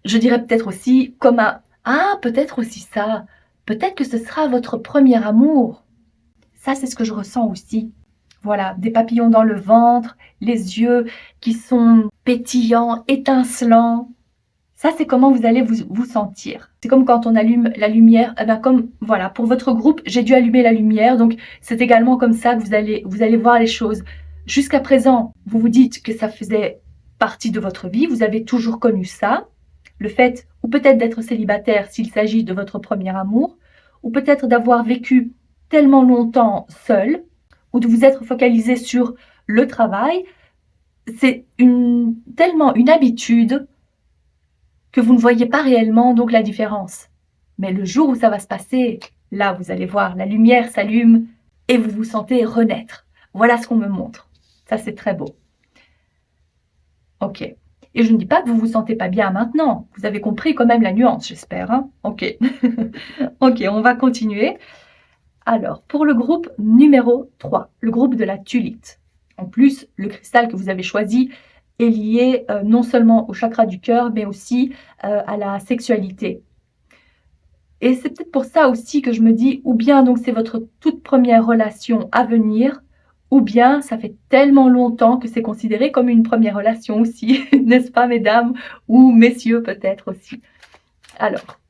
je dirais peut-être aussi comme un... Ah, peut-être aussi ça. Peut-être que ce sera votre premier amour. Ça, c'est ce que je ressens aussi. Voilà, des papillons dans le ventre, les yeux qui sont pétillants, étincelants. Ça, c'est comment vous allez vous sentir. C'est comme quand on allume la lumière. Eh ben comme, voilà, pour votre groupe, j'ai dû allumer la lumière. Donc, c'est également comme ça que vous allez voir les choses. Jusqu'à présent, vous vous dites que ça faisait partie de votre vie. Vous avez toujours connu ça. Le fait, ou peut-être d'être célibataire s'il s'agit de votre premier amour, ou peut-être d'avoir vécu tellement longtemps seul, ou de vous être focalisé sur le travail. C'est tellement une habitude que vous ne voyez pas réellement donc la différence. Mais le jour où ça va se passer, là, vous allez voir, la lumière s'allume et vous vous sentez renaître. Voilà ce qu'on me montre. Ça, c'est très beau. Ok. Et je ne dis pas que vous vous sentez pas bien maintenant. Vous avez compris quand même la nuance, j'espère, hein? OK. OK, on va continuer. Alors, pour le groupe numéro 3, le groupe de la tulite. En plus, le cristal que vous avez choisi est lié non seulement au chakra du cœur, mais aussi à la sexualité. Et c'est peut-être pour ça aussi que je me dis, ou bien donc c'est votre toute première relation à venir, ou bien ça fait tellement longtemps que c'est considéré comme une première relation aussi, n'est-ce pas mesdames, ou messieurs peut-être aussi. Alors,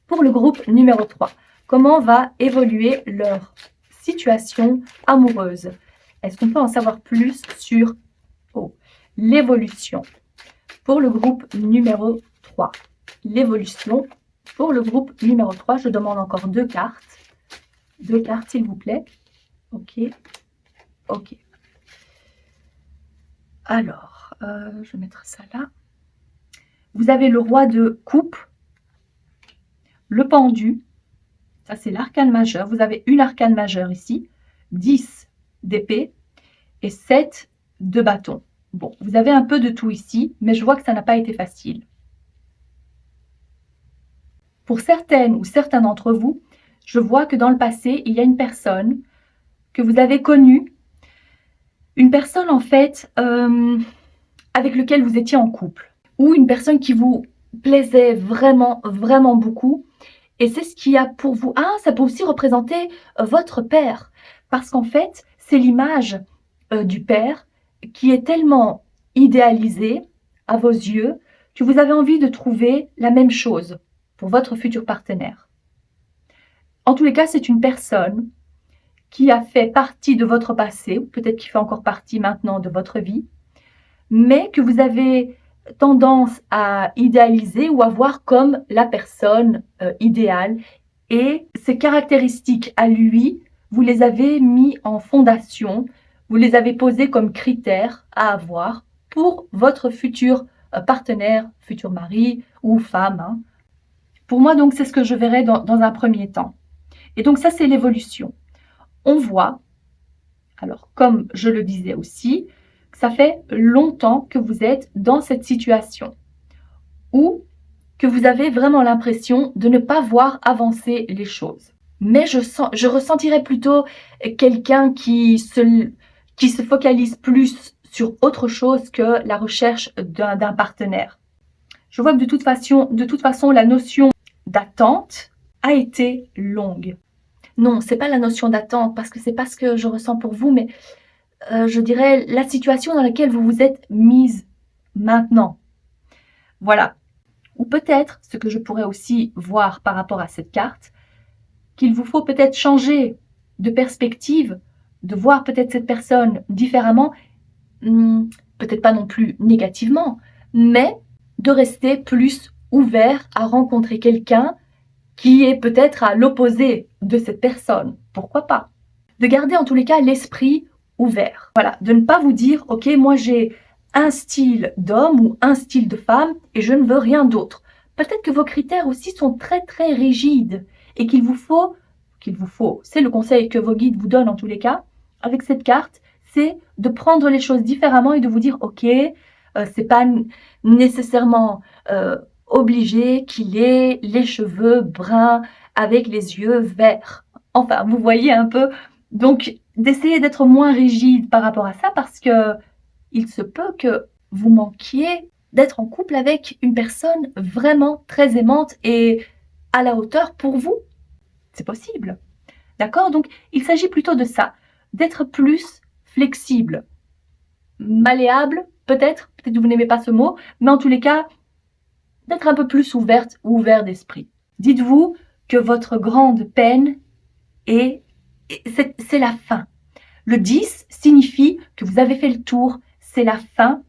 pour le groupe numéro 3, comment va évoluer leur situation amoureuse? Est-ce qu'on peut en savoir plus sur l'évolution? Pour le groupe numéro 3, l'évolution. Pour le groupe numéro 3, je demande encore 2 cartes. 2 cartes, s'il vous plaît. OK. OK. Alors, je vais mettre ça là. Vous avez le roi de coupe, le pendu. Ça, c'est l'arcane majeur. Vous avez une arcane majeure ici. 10 d'épée et 7 de bâton. Bon, vous avez un peu de tout ici, mais je vois que ça n'a pas été facile. Pour certaines ou certains d'entre vous, je vois que dans le passé, il y a une personne que vous avez connue, une personne en fait avec laquelle vous étiez en couple, ou une personne qui vous plaisait vraiment, vraiment beaucoup. Et c'est ce qui a pour vous... Ah, ça peut aussi représenter votre père, parce qu'en fait, c'est l'image du père qui est tellement idéalisée à vos yeux que vous avez envie de trouver la même chose pour votre futur partenaire. En tous les cas, c'est une personne qui a fait partie de votre passé, ou peut-être qui fait encore partie maintenant de votre vie, mais que vous avez tendance à idéaliser ou à voir comme la personne idéale. Et ses caractéristiques à lui, vous les avez mis en fondation, vous les avez posées comme critères à avoir pour votre futur partenaire, futur mari ou femme, hein. Pour moi, donc, c'est ce que je verrais dans un premier temps. Et donc, ça, c'est l'évolution. On voit, alors comme je le disais aussi, que ça fait longtemps que vous êtes dans cette situation ou que vous avez vraiment l'impression de ne pas voir avancer les choses. Mais je ressentirais plutôt quelqu'un qui se focalise plus sur autre chose que la recherche d'un partenaire. Je vois que de toute façon, la notion d'attente a été longue. Non, c'est pas la notion d'attente parce que c'est pas ce que je ressens pour vous, mais je dirais la situation dans laquelle vous vous êtes mise maintenant. Voilà. Ou peut-être, ce que je pourrais aussi voir par rapport à cette carte, qu'il vous faut peut-être changer de perspective, de voir peut-être cette personne différemment, peut-être pas non plus négativement, mais de rester plus ouvert à rencontrer quelqu'un qui est peut-être à l'opposé de cette personne. Pourquoi pas? De garder en tous les cas l'esprit ouvert. Voilà, de ne pas vous dire, ok, moi j'ai un style d'homme ou un style de femme et je ne veux rien d'autre. Peut-être que vos critères aussi sont très très rigides et qu'il vous faut, c'est le conseil que vos guides vous donnent en tous les cas, avec cette carte, c'est de prendre les choses différemment et de vous dire, ok, c'est pas nécessairement obligé qu'il ait les cheveux bruns avec les yeux verts. Enfin, vous voyez un peu. Donc, d'essayer d'être moins rigide par rapport à ça parce que il se peut que vous manquiez d'être en couple avec une personne vraiment très aimante et à la hauteur pour vous. C'est possible. D'accord? Donc, il s'agit plutôt de ça, d'être plus flexible, malléable, peut-être que vous n'aimez pas ce mot, mais en tous les cas, d'être un peu plus ouverte ou ouvert d'esprit. Dites-vous que votre grande peine c'est la fin. Le 10 signifie que vous avez fait le tour, c'est la fin.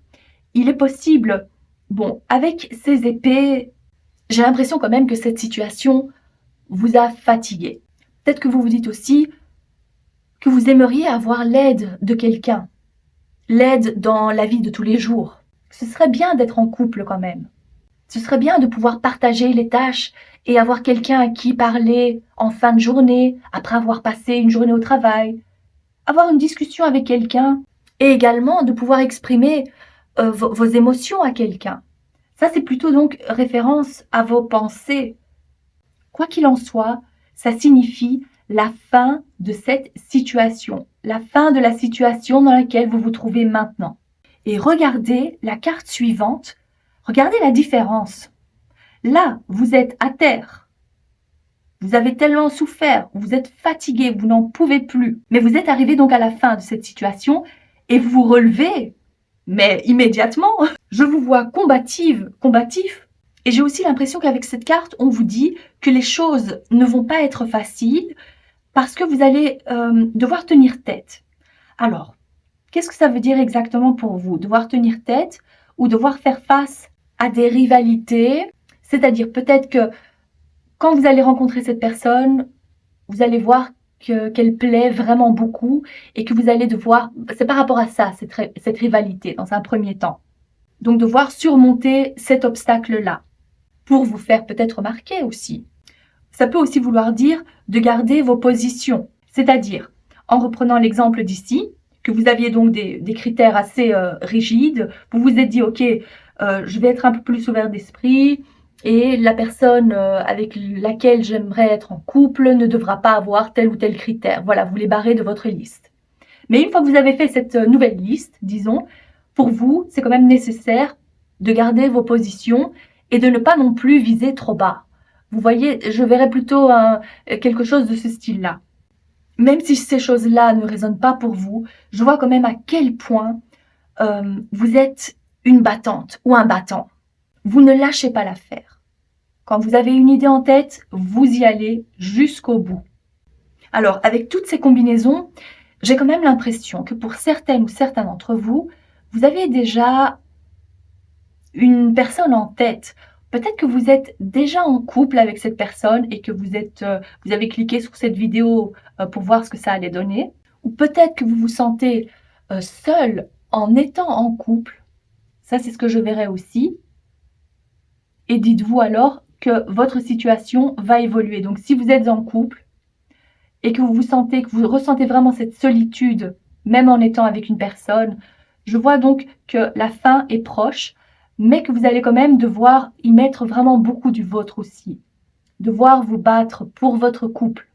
Il est possible, bon, avec ces épées, j'ai l'impression quand même que cette situation vous a fatigué. Peut-être que vous vous dites aussi que vous aimeriez avoir l'aide de quelqu'un, l'aide dans la vie de tous les jours. Ce serait bien d'être en couple quand même. Ce serait bien de pouvoir partager les tâches et avoir quelqu'un à qui parler en fin de journée, après avoir passé une journée au travail. Avoir une discussion avec quelqu'un et également de pouvoir exprimer vos émotions à quelqu'un. Ça, c'est plutôt donc référence à vos pensées. Quoi qu'il en soit, ça signifie la fin de cette situation, la fin de la situation dans laquelle vous vous trouvez maintenant. Et regardez la carte suivante, regardez la différence. Là, vous êtes à terre. Vous avez tellement souffert, vous êtes fatigué, vous n'en pouvez plus. Mais vous êtes arrivé donc à la fin de cette situation et vous vous relevez, mais immédiatement. Je vous vois combatif. Et j'ai aussi l'impression qu'avec cette carte, on vous dit que les choses ne vont pas être faciles parce que vous allez devoir tenir tête. Alors, qu'est-ce que ça veut dire exactement pour vous? Devoir tenir tête ou devoir faire face à des rivalités? C'est-à-dire peut-être que quand vous allez rencontrer cette personne, vous allez voir qu'elle plaît vraiment beaucoup et que vous allez devoir, c'est par rapport à ça, cette rivalité dans un premier temps. Donc devoir surmonter cet obstacle-là pour vous faire peut-être remarquer aussi. Ça peut aussi vouloir dire de garder vos positions, c'est-à-dire en reprenant l'exemple d'ici, que vous aviez donc des critères assez rigides, vous vous êtes dit ok, je vais être un peu plus ouvert d'esprit, et la personne avec laquelle j'aimerais être en couple ne devra pas avoir tel ou tel critère. Voilà, vous les barrez de votre liste. Mais une fois que vous avez fait cette nouvelle liste, disons, pour vous, c'est quand même nécessaire de garder vos positions et de ne pas non plus viser trop bas. Vous voyez, je verrais plutôt quelque chose de ce style-là. Même si ces choses-là ne résonnent pas pour vous, je vois quand même à quel point vous êtes une battante ou un battant. Vous ne lâchez pas l'affaire. Quand vous avez une idée en tête, vous y allez jusqu'au bout. Alors, avec toutes ces combinaisons, j'ai quand même l'impression que pour certaines ou certains d'entre vous, vous avez déjà une personne en tête. Peut-être que vous êtes déjà en couple avec cette personne et que vous avez cliqué sur cette vidéo pour voir ce que ça allait donner. Ou peut-être que vous vous sentez seul en étant en couple. Ça, c'est ce que je verrai aussi. Et dites-vous alors que votre situation va évoluer. Donc, si vous êtes en couple et que vous ressentez vraiment cette solitude, même en étant avec une personne, je vois donc que la fin est proche, mais que vous allez quand même devoir y mettre vraiment beaucoup du vôtre aussi. Devoir vous battre pour votre couple.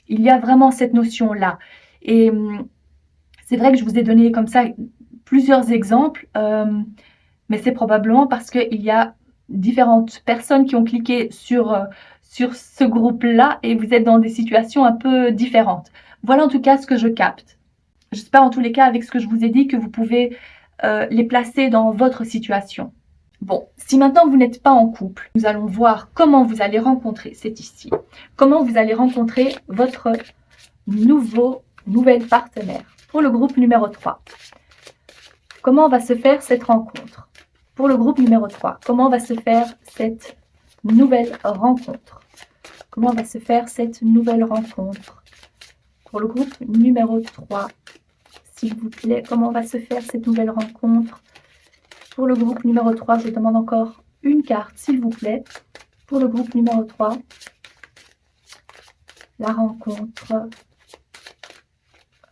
Il y a vraiment cette notion-là. Et c'est vrai que je vous ai donné comme ça plusieurs exemples, mais c'est probablement parce qu'il y a différentes personnes qui ont cliqué sur ce groupe-là et vous êtes dans des situations un peu différentes. Voilà en tout cas ce que je capte. J'espère en tous les cas avec ce que je vous ai dit que vous pouvez les placer dans votre situation. Bon, si maintenant vous n'êtes pas en couple, nous allons voir comment vous allez rencontrer, c'est ici, comment vous allez rencontrer votre nouvel partenaire pour le groupe numéro 3. Comment va se faire cette rencontre? Pour le groupe numéro 3, comment va se faire cette nouvelle rencontre? Comment va se faire cette nouvelle rencontre? Pour le groupe numéro 3, s'il vous plaît, comment va se faire cette nouvelle rencontre? Pour le groupe numéro 3, je demande encore une carte, s'il vous plaît. Pour le groupe numéro 3, la rencontre.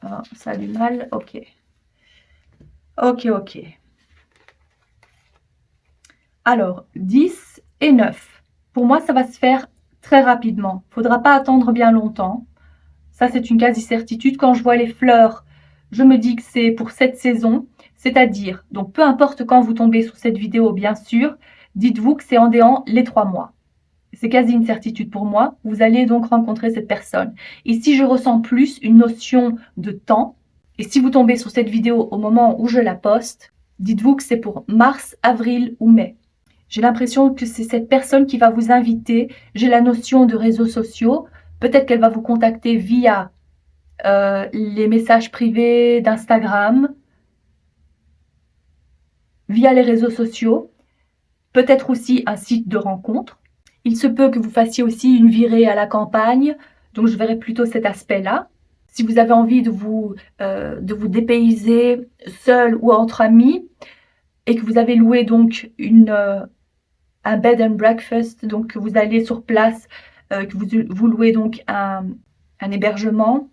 Ah, ça a du mal, ok. Ok. Alors, 10 et 9. Pour moi, ça va se faire très rapidement. Il ne faudra pas attendre bien longtemps. Ça, c'est une quasi-certitude. Quand je vois les fleurs, je me dis que c'est pour cette saison. C'est-à-dire, donc peu importe quand vous tombez sur cette vidéo, bien sûr, dites-vous que c'est en déant les 3 mois. C'est quasi une certitude pour moi. Vous allez donc rencontrer cette personne. Et si je ressens plus une notion de temps, et si vous tombez sur cette vidéo au moment où je la poste, dites-vous que c'est pour mars, avril ou mai. J'ai l'impression que c'est cette personne qui va vous inviter. J'ai la notion de réseaux sociaux. Peut-être qu'elle va vous contacter via les messages privés d'Instagram, via les réseaux sociaux, peut-être aussi un site de rencontre. Il se peut que vous fassiez aussi une virée à la campagne, donc je verrai plutôt cet aspect-là. Si vous avez envie de vous dépayser seul ou entre amis et que vous avez loué donc un bed and breakfast, donc que vous allez sur place, que vous louez donc un hébergement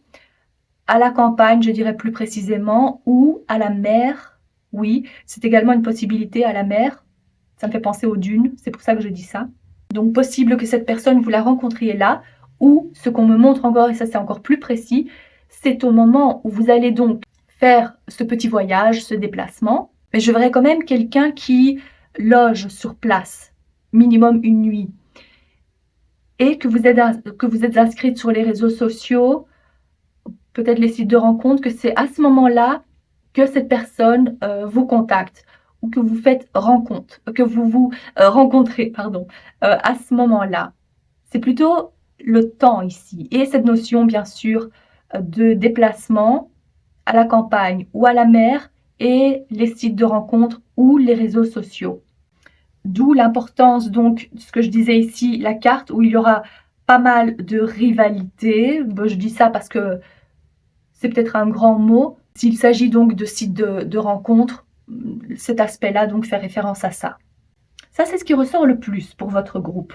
à la campagne, je dirais plus précisément, ou à la mer, Oui, c'est également une possibilité à la mer. Ça me fait penser aux dunes, c'est pour ça que je dis ça. Donc possible que cette personne, vous la rencontriez là, ou ce qu'on me montre encore, et ça c'est encore plus précis, c'est au moment où vous allez donc faire ce petit voyage, ce déplacement, mais je verrai quand même quelqu'un qui loge sur place, minimum une nuit, et que vous êtes inscrite sur les réseaux sociaux, peut-être les sites de rencontres, que c'est à ce moment-là que cette personne vous contacte ou que vous faites rencontre, que vous vous rencontrez, pardon, à ce moment-là. C'est plutôt le temps ici et cette notion, bien sûr, de déplacement à la campagne ou à la mer et les sites de rencontres ou les réseaux sociaux. D'où l'importance donc de ce que je disais ici, la carte où il y aura pas mal de rivalité. Bon, je dis ça parce que c'est peut-être un grand mot. S'il s'agit donc de sites de rencontres, cet aspect-là donc fait référence à ça. Ça, c'est ce qui ressort le plus pour votre groupe.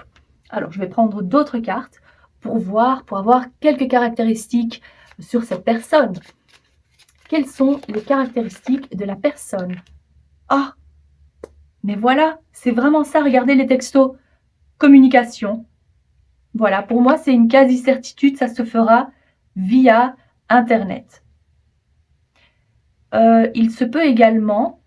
Alors, je vais prendre d'autres cartes pour voir, pour avoir quelques caractéristiques sur cette personne. Quelles sont les caractéristiques de la personne? Ah, mais voilà, c'est vraiment ça, regardez les textos. Communication. Voilà, pour moi, c'est une quasi-certitude, ça se fera via Internet. Il se peut également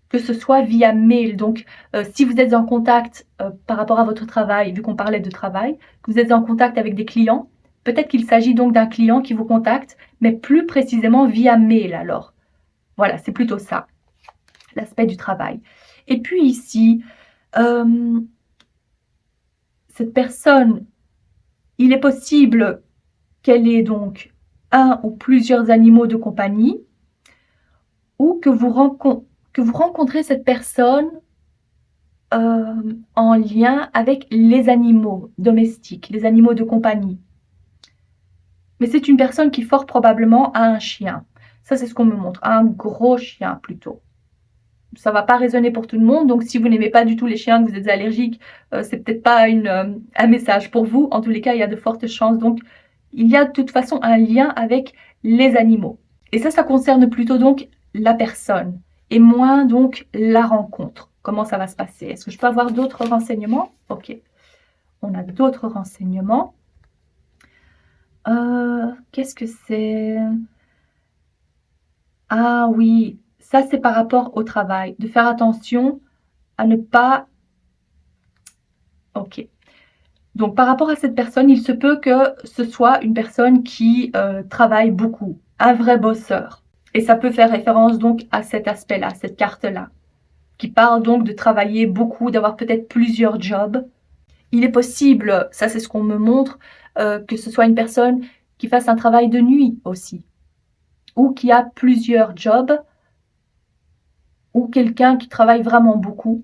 que ce soit via mail. Donc, si vous êtes en contact par rapport à votre travail, vu qu'on parlait de travail, que vous êtes en contact avec des clients, peut-être qu'il s'agit donc d'un client qui vous contacte, mais plus précisément via mail alors. Voilà, c'est plutôt ça, l'aspect du travail. Et puis ici, cette personne, il est possible qu'elle ait donc un ou plusieurs animaux de compagnie, ou que vous rencontrez cette personne en lien avec les animaux domestiques, les animaux de compagnie. Mais c'est une personne qui fort probablement a un chien. Ça, c'est ce qu'on me montre, un gros chien plutôt. Ça ne va pas résonner pour tout le monde, donc si vous n'aimez pas du tout les chiens, que vous êtes allergique, c'est peut-être pas un message pour vous. En tous les cas, il y a de fortes chances. Donc, il y a de toute façon un lien avec les animaux. Et ça concerne plutôt donc la personne et moins donc la rencontre. Comment ça va se passer? Est-ce que je peux avoir d'autres renseignements? Ok, on a d'autres renseignements. Qu'est-ce que c'est? Ah oui, ça c'est par rapport au travail, de faire attention à ne pas... Ok. Donc par rapport à cette personne, il se peut que ce soit une personne qui travaille beaucoup, un vrai bosseur. Et ça peut faire référence donc à cet aspect-là, cette carte-là, qui parle donc de travailler beaucoup, d'avoir peut-être plusieurs jobs. Il est possible, ça c'est ce qu'on me montre, que ce soit une personne qui fasse un travail de nuit aussi, ou qui a plusieurs jobs, ou quelqu'un qui travaille vraiment beaucoup.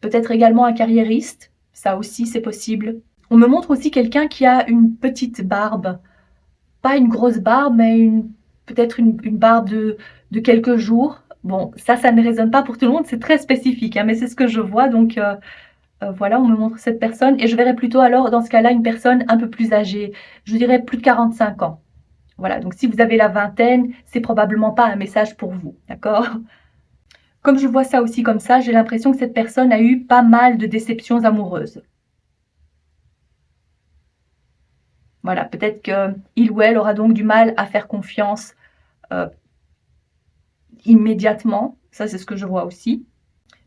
Peut-être également un carriériste, ça aussi c'est possible. On me montre aussi quelqu'un qui a une petite barbe, pas une grosse barbe, mais peut-être une barbe de quelques jours. Bon, ça ne résonne pas pour tout le monde, c'est très spécifique, hein, mais c'est ce que je vois, donc voilà, on me montre cette personne, et je verrai plutôt alors, dans ce cas-là, une personne un peu plus âgée, je dirais plus de 45 ans. Voilà, donc si vous avez la vingtaine, c'est probablement pas un message pour vous, d'accord? Comme je vois ça aussi comme ça, j'ai l'impression que cette personne a eu pas mal de déceptions amoureuses. Voilà, peut-être qu'il ou elle aura donc du mal à faire confiance immédiatement. Ça, c'est ce que je vois aussi.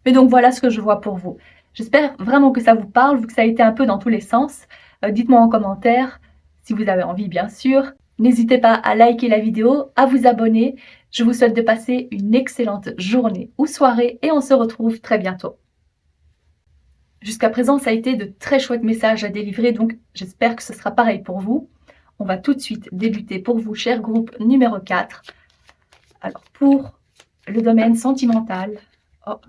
Mais donc, voilà ce que je vois pour vous. J'espère vraiment que ça vous parle, vu que ça a été un peu dans tous les sens. Dites-moi en commentaire, si vous avez envie, bien sûr. N'hésitez pas à liker la vidéo, à vous abonner. Je vous souhaite de passer une excellente journée ou soirée et on se retrouve très bientôt. Jusqu'à présent, ça a été de très chouettes messages à délivrer, donc j'espère que ce sera pareil pour vous. On va tout de suite débuter pour vous, cher groupe numéro 4. Alors, pour le domaine sentimental, oh,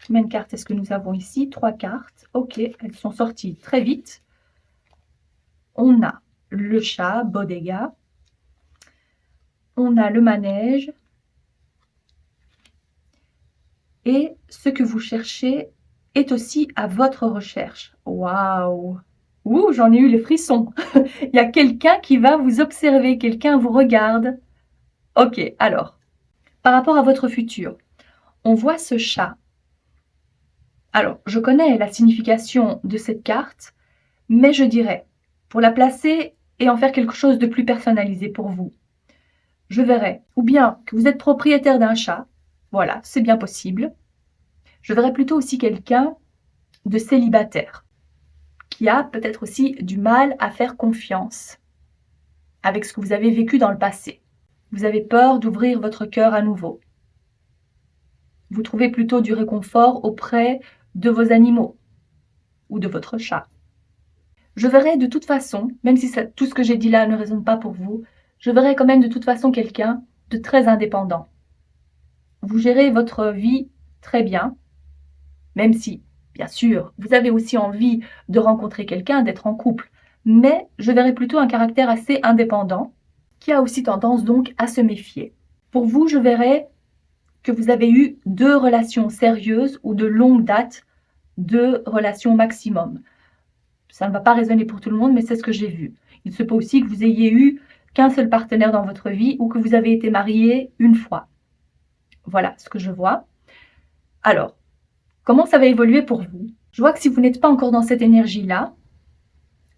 combien de cartes est-ce que nous avons ici? 3 cartes. Ok, elles sont sorties très vite. On a le chat, Bodega. On a le manège. Et ce que vous cherchez est aussi à votre recherche. Waouh! Ouh, j'en ai eu les frissons. Il y a quelqu'un qui va vous observer, quelqu'un vous regarde. Ok, alors, par rapport à votre futur, On voit ce chat. Alors, je connais la signification de cette carte, mais je dirais, pour la placer et en faire quelque chose de plus personnalisé pour vous, je verrais ou bien que vous êtes propriétaire d'un chat, voilà, c'est bien possible. Je verrais plutôt aussi quelqu'un de célibataire, qui a peut-être aussi du mal à faire confiance avec ce que vous avez vécu dans le passé. Vous avez peur d'ouvrir votre cœur à nouveau. Vous trouvez plutôt du réconfort auprès de vos animaux ou de votre chat. Je verrai de toute façon, même si tout ce que j'ai dit là ne résonne pas pour vous, je verrai quand même de toute façon quelqu'un de très indépendant. Vous gérez votre vie très bien, même si, bien sûr, vous avez aussi envie de rencontrer quelqu'un, d'être en couple, mais je verrai plutôt un caractère assez indépendant, qui a aussi tendance donc à se méfier. Pour vous, je verrai que vous avez eu 2 relations sérieuses ou de longue date, 2 relations maximum. Ça ne va pas résonner pour tout le monde, mais c'est ce que j'ai vu. Il se peut aussi que vous ayez eu qu'un seul partenaire dans votre vie ou que vous avez été marié une fois. Voilà ce que je vois. Alors, comment ça va évoluer pour vous? Je vois que si vous n'êtes pas encore dans cette énergie-là,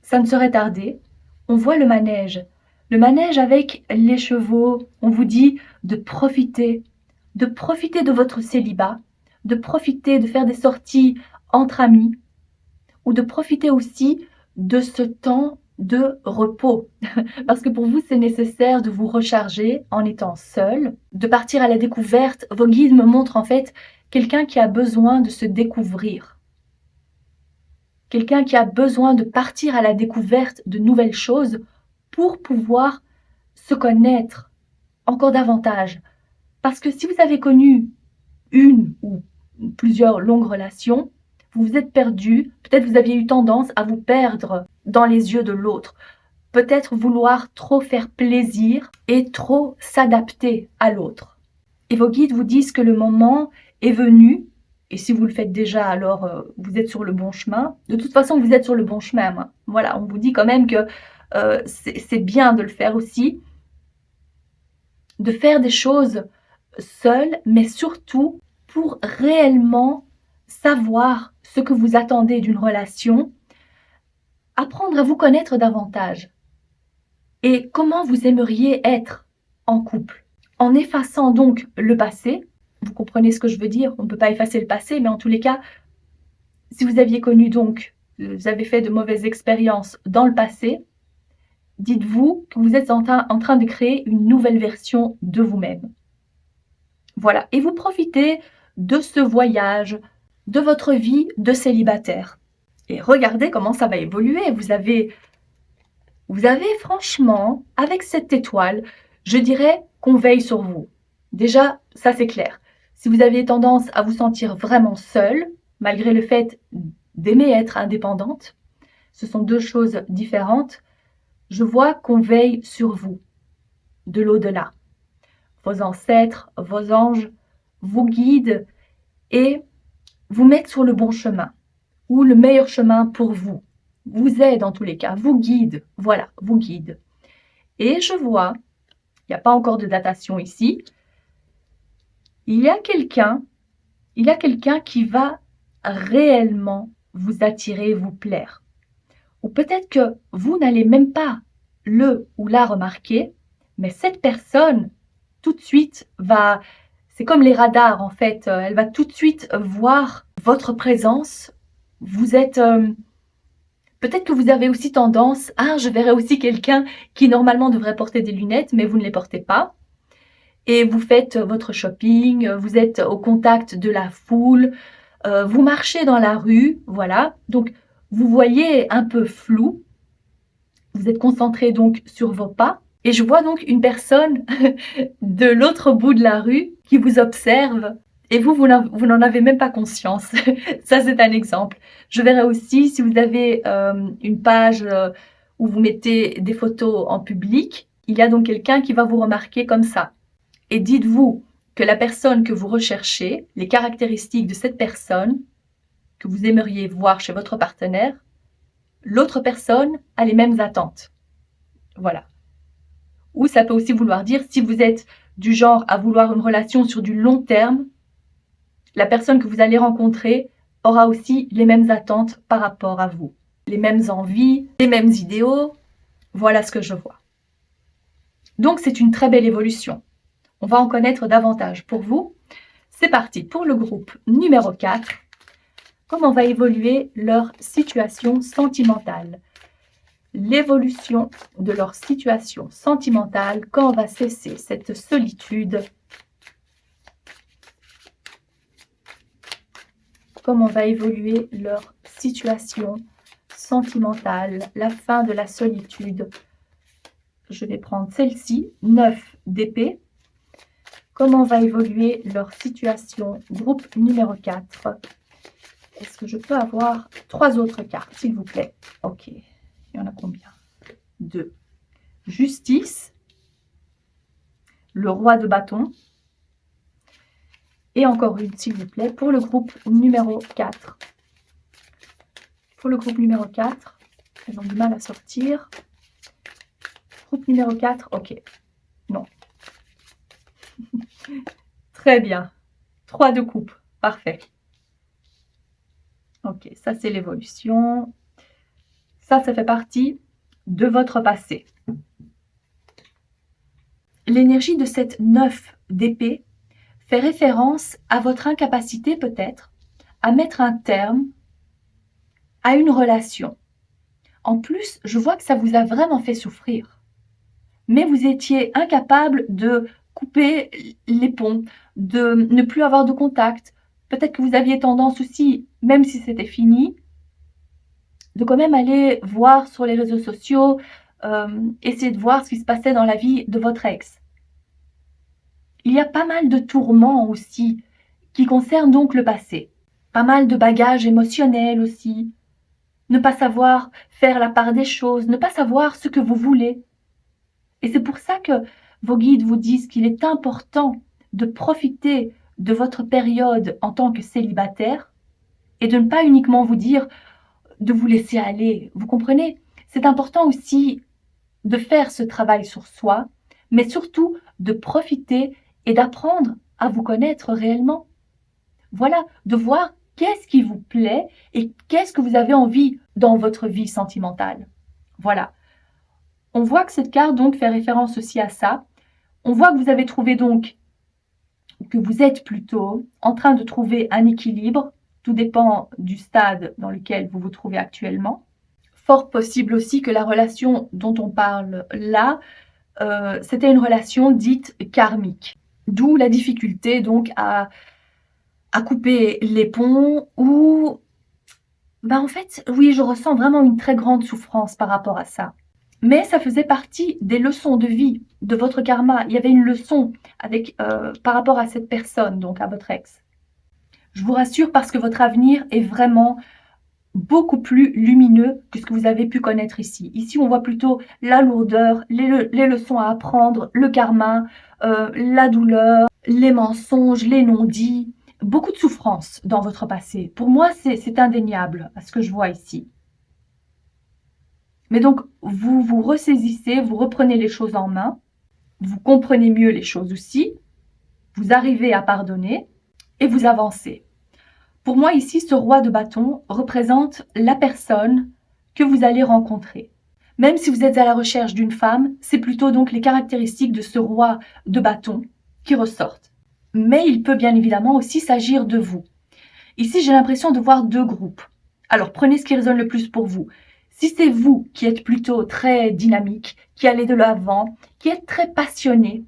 ça ne serait tardé. On voit le manège. Le manège avec les chevaux, on vous dit de profiter de votre célibat, de profiter de faire des sorties entre amis, ou de profiter aussi de ce temps de repos. Parce que pour vous, c'est nécessaire de vous recharger en étant seul, de partir à la découverte. Vos guides me montrent en fait quelqu'un qui a besoin de se découvrir. Quelqu'un qui a besoin de partir à la découverte de nouvelles choses pour pouvoir se connaître encore davantage. Parce que si vous avez connu une ou plusieurs longues relations, vous vous êtes perdu, peut-être vous aviez eu tendance à vous perdre dans les yeux de l'autre, peut-être vouloir trop faire plaisir et trop s'adapter à l'autre. Et vos guides vous disent que le moment est venu, et si vous le faites déjà, alors vous êtes sur le bon chemin. De toute façon, vous êtes sur le bon chemin. Voilà, on vous dit quand même que c'est bien de le faire aussi, de faire des choses seul, mais surtout pour réellement savoir ce que vous attendez d'une relation, apprendre à vous connaître davantage et comment vous aimeriez être en couple. En effaçant donc le passé, vous comprenez ce que je veux dire, on ne peut pas effacer le passé, mais en tous les cas, si vous aviez connu donc, vous avez fait de mauvaises expériences dans le passé, dites-vous que vous êtes en train de créer une nouvelle version de vous-même. Voilà, et vous profitez de ce voyage, de votre vie de célibataire. Et regardez comment ça va évoluer. Vous avez franchement, avec cette étoile, je dirais qu'on veille sur vous. Déjà, ça c'est clair. Si vous aviez tendance à vous sentir vraiment seule, malgré le fait d'aimer être indépendante, ce sont 2 choses différentes. Je vois qu'on veille sur vous, de l'au-delà. Vos ancêtres, vos anges vous guident et vous mettent sur le bon chemin ou le meilleur chemin pour vous. Vous aide en tous les cas, vous guide, voilà, vous guide. Et je vois, il n'y a pas encore de datation ici, il y a quelqu'un qui va réellement vous attirer, vous plaire. Ou peut-être que vous n'allez même pas le ou la remarquer, mais cette personne, tout de suite, c'est comme les radars en fait, elle va tout de suite voir votre présence. Vous êtes... peut-être que vous avez aussi tendance, je verrai aussi quelqu'un qui normalement devrait porter des lunettes, mais vous ne les portez pas. Et vous faites votre shopping, vous êtes au contact de la foule, vous marchez dans la rue, voilà. Donc, vous voyez un peu flou. Vous êtes concentré donc sur vos pas. Et je vois donc une personne de l'autre bout de la rue qui vous observe et vous n'en avez même pas conscience. Ça, c'est un exemple. Je verrai aussi si vous avez une page où vous mettez des photos en public, il y a donc quelqu'un qui va vous remarquer comme ça. Et dites-vous que la personne que vous recherchez, les caractéristiques de cette personne que vous aimeriez voir chez votre partenaire, l'autre personne a les mêmes attentes. Voilà. Ou ça peut aussi vouloir dire, si vous êtes du genre à vouloir une relation sur du long terme, La personne que vous allez rencontrer aura aussi les mêmes attentes par rapport à vous, les mêmes envies, les mêmes idéaux. Voilà ce que je vois. Donc c'est une très belle évolution. On va en connaître davantage pour vous. C'est parti pour le groupe numéro 4. Comment va évoluer leur situation sentimentale? L'évolution de leur situation sentimentale, quand va cesser cette solitude? Comment va évoluer leur situation sentimentale, la fin de la solitude? Je vais prendre celle-ci, 9 d'épée. Comment va évoluer leur situation? Groupe numéro 4. Est-ce que je peux avoir 3 autres cartes, s'il vous plaît? Ok. Il y en a combien? 2. Justice. Le roi de bâton. Et encore une, s'il vous plaît, pour le groupe numéro 4. Pour le groupe numéro 4, elles ont du mal à sortir. Groupe numéro 4, ok. Non. Très bien. 3 de coupe. Parfait. Ok, ça c'est l'évolution. Ça fait partie de votre passé. L'énergie de cette 9 d'épée fait référence à votre incapacité peut-être à mettre un terme à une relation. En plus, je vois que ça vous a vraiment fait souffrir. Mais vous étiez incapable de couper les ponts, de ne plus avoir de contact. Peut-être que vous aviez tendance aussi, même si c'était fini, de quand même aller voir sur les réseaux sociaux, essayer de voir ce qui se passait dans la vie de votre ex. Il y a pas mal de tourments aussi qui concernent donc le passé. Pas mal de bagages émotionnels aussi. Ne pas savoir faire la part des choses, ne pas savoir ce que vous voulez. Et c'est pour ça que vos guides vous disent qu'il est important de profiter de votre période en tant que célibataire et de ne pas uniquement vous dire de vous laisser aller. Vous comprenez? C'est important aussi de faire ce travail sur soi, mais surtout de profiter et d'apprendre à vous connaître réellement. Voilà, de voir qu'est-ce qui vous plaît et qu'est-ce que vous avez envie dans votre vie sentimentale. Voilà. On voit que cette carte donc fait référence aussi à ça. On voit que vous avez trouvé donc, que vous êtes plutôt en train de trouver un équilibre. Tout dépend du stade dans lequel vous vous trouvez actuellement. Fort possible aussi que la relation dont on parle là, c'était une relation dite karmique. D'où la difficulté donc à couper les ponts ou... en fait, oui, je ressens vraiment une très grande souffrance par rapport à ça. Mais ça faisait partie des leçons de vie, de votre karma. Il y avait une leçon avec, par rapport à cette personne, donc à votre ex. Je vous rassure parce que votre avenir est vraiment beaucoup plus lumineux que ce que vous avez pu connaître ici. Ici, on voit plutôt la lourdeur, les leçons à apprendre, le karma, la douleur, les mensonges, les non-dits, beaucoup de souffrance dans votre passé. Pour moi, c'est indéniable à ce que je vois ici. Mais donc, vous vous ressaisissez, vous reprenez les choses en main, vous comprenez mieux les choses aussi, vous arrivez à pardonner et vous avancez. Pour moi, ici, ce roi de bâton représente la personne que vous allez rencontrer. Même si vous êtes à la recherche d'une femme, c'est plutôt donc les caractéristiques de ce roi de bâton qui ressortent. Mais il peut bien évidemment aussi s'agir de vous. Ici, j'ai l'impression de voir 2 groupes. Alors, prenez ce qui résonne le plus pour vous. Si c'est vous qui êtes plutôt très dynamique, qui allez de l'avant, qui êtes très passionné.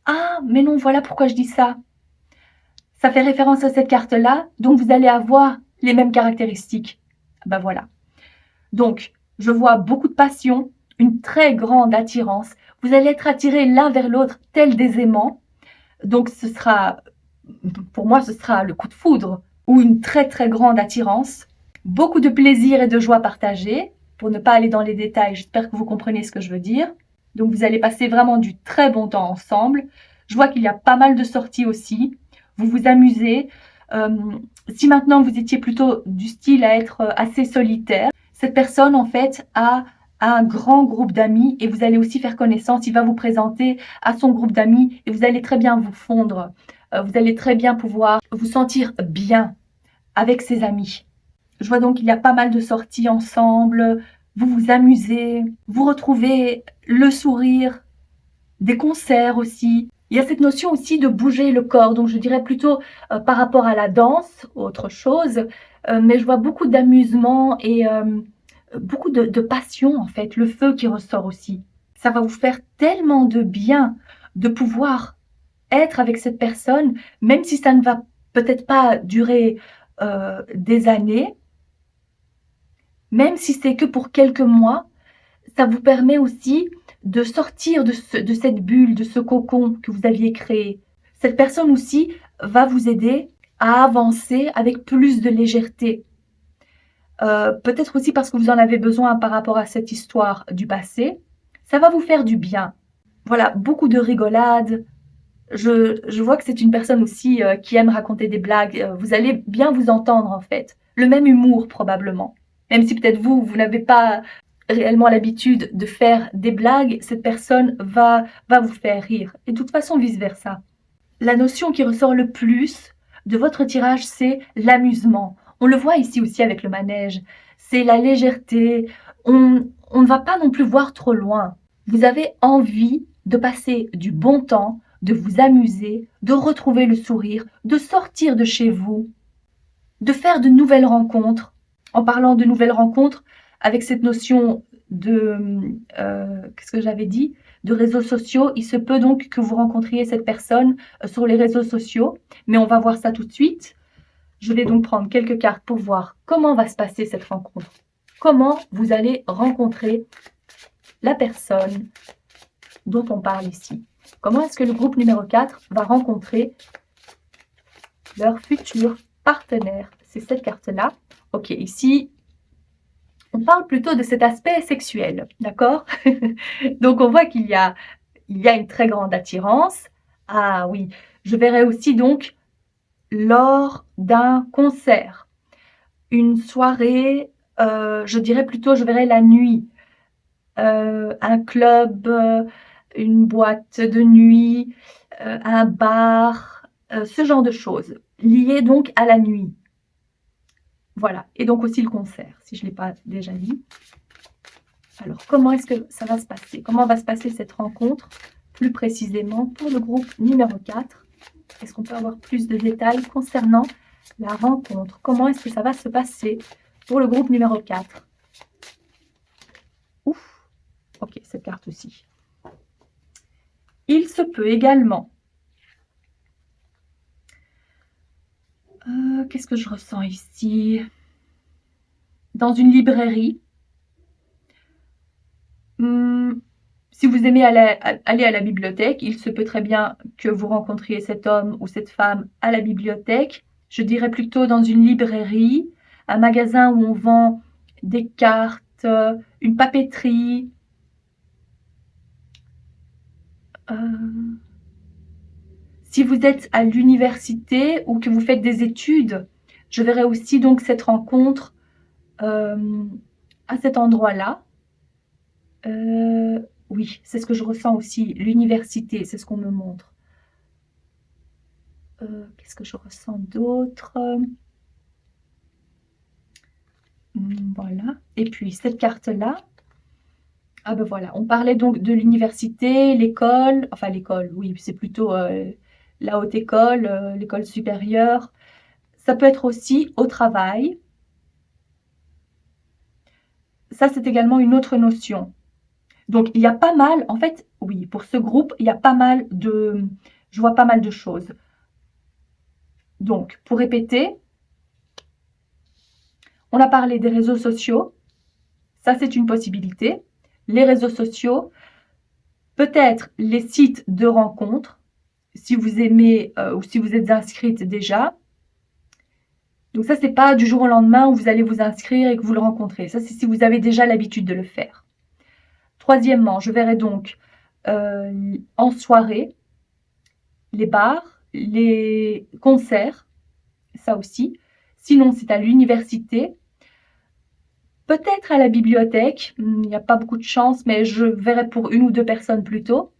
Ah, mais non, voilà pourquoi je dis ça. Ça fait référence à cette carte-là, donc vous allez avoir les mêmes caractéristiques. Ben voilà. Donc, je vois beaucoup de passion, une très grande attirance. Vous allez être attirés l'un vers l'autre, tels des aimants. Donc, ce sera, pour moi, ce sera le coup de foudre ou une très très grande attirance. Beaucoup de plaisir et de joie partagée. Pour ne pas aller dans les détails, j'espère que vous comprenez ce que je veux dire. Donc, vous allez passer vraiment du très bon temps ensemble. Je vois qu'il y a pas mal de sorties aussi. Vous vous amusez. Si maintenant vous étiez plutôt du style à être assez solitaire, cette personne en fait a un grand groupe d'amis et vous allez aussi faire connaissance. Il va vous présenter à son groupe d'amis et vous allez très bien vous fondre vous allez très bien pouvoir vous sentir bien avec ses amis. Je vois donc qu'il y a pas mal de sorties ensemble, vous vous amusez, vous retrouvez le sourire, des concerts aussi. Il y a cette notion aussi de bouger le corps, donc je dirais plutôt par rapport à la danse, autre chose, mais je vois beaucoup d'amusement et beaucoup de passion en fait, le feu qui ressort aussi. Ça va vous faire tellement de bien de pouvoir être avec cette personne, même si ça ne va peut-être pas durer des années, même si c'est que pour quelques mois, ça vous permet aussi de sortir de cette bulle, de ce cocon que vous aviez créé. Cette personne aussi va vous aider à avancer avec plus de légèreté. Peut-être aussi parce que vous en avez besoin par rapport à cette histoire du passé. Ça va vous faire du bien. Voilà, beaucoup de rigolade. Je vois que c'est une personne aussi qui aime raconter des blagues. Vous allez bien vous entendre en fait. Le même humour probablement. Même si peut-être vous n'avez pas réellement l'habitude de faire des blagues, cette personne va vous faire rire. Et de toute façon, vice-versa. La notion qui ressort le plus de votre tirage, c'est l'amusement. On le voit ici aussi avec le manège. C'est la légèreté. On ne va pas non plus voir trop loin. Vous avez envie de passer du bon temps, de vous amuser, de retrouver le sourire, de sortir de chez vous, de faire de nouvelles rencontres. En parlant de nouvelles rencontres, avec cette notion de, qu'est-ce que j'avais dit, de réseaux sociaux, il se peut donc que vous rencontriez cette personne sur les réseaux sociaux, mais on va voir ça tout de suite. Je vais donc prendre quelques cartes pour voir comment va se passer cette rencontre. Comment vous allez rencontrer la personne dont on parle ici. Comment est-ce que le groupe numéro 4 va rencontrer leur futur partenaire? C'est cette carte-là. Ok, ici, on parle plutôt de cet aspect sexuel, d'accord? Donc, on voit qu'il y a une très grande attirance. Ah oui, je verrai aussi donc lors d'un concert, une soirée, je dirais plutôt, je verrai la nuit, un club, une boîte de nuit, un bar, ce genre de choses, liées donc à la nuit. Voilà, et donc aussi le concert, si je ne l'ai pas déjà dit. Alors, comment est-ce que ça va se passer? Comment va se passer cette rencontre, plus précisément, pour le groupe numéro 4? Est-ce qu'on peut avoir plus de détails concernant la rencontre? Comment est-ce que ça va se passer pour le groupe numéro 4? Ouf, ok, cette carte aussi. Il se peut également... qu'est-ce que je ressens ici? Dans une librairie. Si vous aimez aller à la bibliothèque, il se peut très bien que vous rencontriez cet homme ou cette femme à la bibliothèque. Je dirais plutôt dans une librairie, un magasin où on vend des cartes, une papeterie. Si vous êtes à l'université ou que vous faites des études, je verrai aussi donc cette rencontre à cet endroit-là. Oui, c'est ce que je ressens aussi. L'université, c'est ce qu'on me montre. Qu'est-ce que je ressens d'autre? Voilà. Et puis, cette carte-là. Ah ben voilà, on parlait donc de l'université, l'école. Enfin, l'école, oui, c'est plutôt la haute école, l'école supérieure. Ça peut être aussi au travail. Ça, c'est également une autre notion. Donc, il y a pas mal, en fait, oui, pour ce groupe, il y a pas mal de... Je vois pas mal de choses. Donc, pour répéter, on a parlé des réseaux sociaux. Ça, c'est une possibilité. Les réseaux sociaux, peut-être les sites de rencontres, si vous aimez ou si vous êtes inscrite déjà. Donc ça, c'est pas du jour au lendemain où vous allez vous inscrire et que vous le rencontrez. Ça, c'est si vous avez déjà l'habitude de le faire. Troisièmement, je verrai donc en soirée, les bars, les concerts, ça aussi. Sinon, c'est à l'université, peut-être à la bibliothèque. Il n'y a pas beaucoup de chance, mais je verrai pour une ou deux personnes plutôt.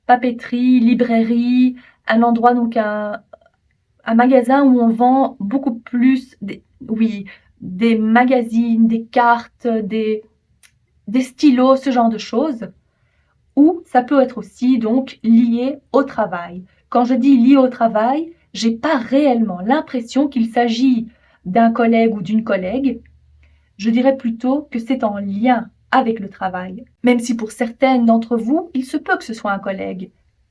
Papeterie, librairie, un endroit, donc un un magasin où on vend beaucoup plus, oui, des magazines, des cartes, des stylos, ce genre de choses. Ou ça peut être aussi donc lié au travail. Quand je dis lié au travail, j'ai pas réellement l'impression qu'il s'agit d'un collègue ou d'une collègue. Je dirais plutôt que c'est en lien avec le travail. Même si pour certaines d'entre vous, il se peut que ce soit un collègue.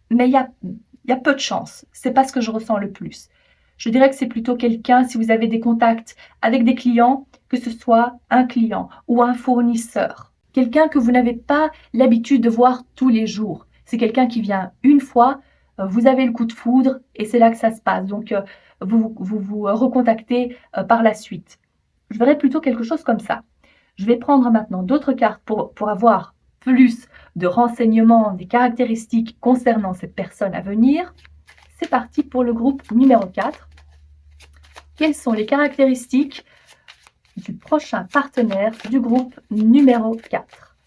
Mais il y a peu de chance. C'est pas ce que je ressens le plus. Je dirais que c'est plutôt quelqu'un, si vous avez des contacts avec des clients, que ce soit un client ou un fournisseur. Quelqu'un que vous n'avez pas l'habitude de voir tous les jours. C'est quelqu'un qui vient une fois, vous avez le coup de foudre et c'est là que ça se passe. Donc, vous recontactez par la suite. Je verrais plutôt quelque chose comme ça. Je vais prendre maintenant d'autres cartes pour avoir plus de renseignements, des caractéristiques concernant cette personne à venir. C'est parti pour le groupe numéro 4. Quelles sont les caractéristiques du prochain partenaire du groupe numéro 4?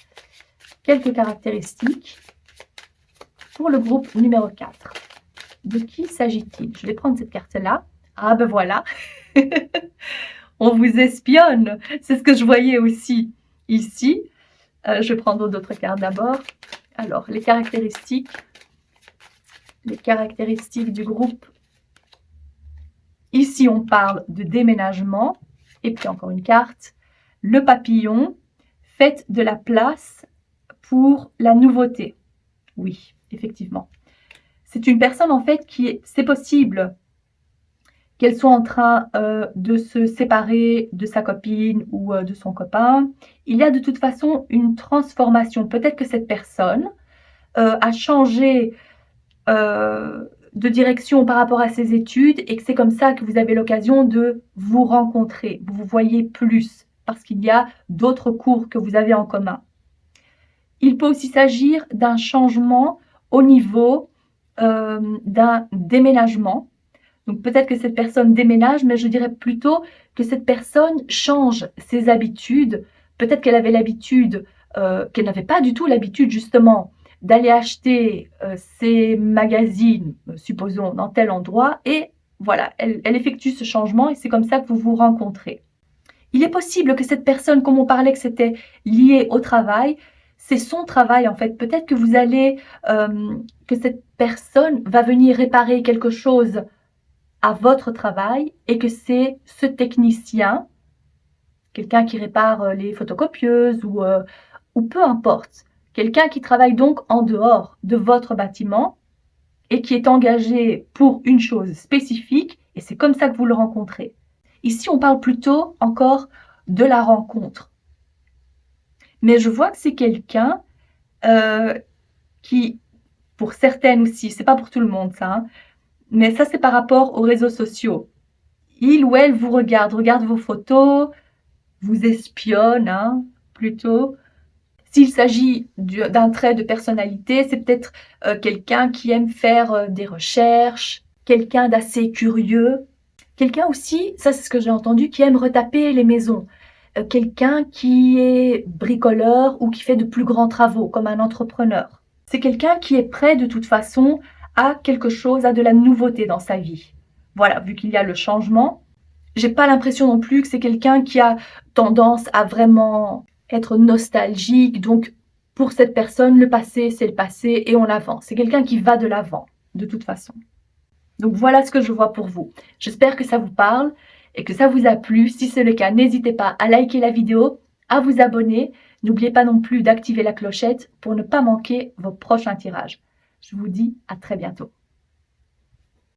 Quelques caractéristiques pour le groupe numéro 4. De qui s'agit-il? Je vais prendre cette carte-là. Ah ben voilà. On vous espionne. C'est ce que je voyais aussi ici. Je vais prendre d'autres cartes d'abord. Alors, les caractéristiques du groupe. Ici, on parle de déménagement. Et puis encore une carte. Le papillon. Faites de la place pour la nouveauté. Oui, effectivement. C'est une personne en fait c'est possible qu'elle soit en train de se séparer de sa copine ou de son copain. Il y a de toute façon une transformation. Peut-être que cette personne a changé de direction par rapport à ses études et que c'est comme ça que vous avez l'occasion de vous rencontrer. Vous vous voyez plus parce qu'il y a d'autres cours que vous avez en commun. Il peut aussi s'agir d'un changement au niveau d'un déménagement. Donc peut-être que cette personne déménage, mais je dirais plutôt que cette personne change ses habitudes. Peut-être qu'elle avait l'habitude, qu'elle n'avait pas du tout l'habitude justement d'aller acheter ses magazines, supposons, dans tel endroit. Et voilà, elle effectue ce changement et c'est comme ça que vous vous rencontrez. Il est possible que cette personne, comme on parlait que c'était lié au travail, c'est son travail en fait. Peut-être que vous allez, que cette personne va venir réparer quelque chose à votre travail et que c'est ce technicien, quelqu'un qui répare les photocopieuses ou peu importe, quelqu'un qui travaille donc en dehors de votre bâtiment et qui est engagé pour une chose spécifique et c'est comme ça que vous le rencontrez. Ici, on parle plutôt encore de la rencontre. Mais je vois que c'est quelqu'un qui, pour certaines aussi, c'est pas pour tout le monde ça, hein, mais ça c'est par rapport aux réseaux sociaux. Il ou elle vous regarde vos photos, vous espionne, hein, plutôt. S'il s'agit d'un trait de personnalité, c'est peut-être quelqu'un qui aime faire des recherches, quelqu'un d'assez curieux, quelqu'un aussi, ça c'est ce que j'ai entendu, qui aime retaper les maisons. Quelqu'un qui est bricoleur ou qui fait de plus grands travaux, comme un entrepreneur. C'est quelqu'un qui est prêt de toute façon à quelque chose, à de la nouveauté dans sa vie. Voilà, vu qu'il y a le changement, j'ai pas l'impression non plus que c'est quelqu'un qui a tendance à vraiment être nostalgique. Donc, pour cette personne, le passé, c'est le passé et on l'avance. C'est quelqu'un qui va de l'avant, de toute façon. Donc, voilà ce que je vois pour vous. J'espère que ça vous parle et que ça vous a plu. Si c'est le cas, n'hésitez pas à liker la vidéo, à vous abonner. N'oubliez pas non plus d'activer la clochette pour ne pas manquer vos prochains tirages. Je vous dis à très bientôt.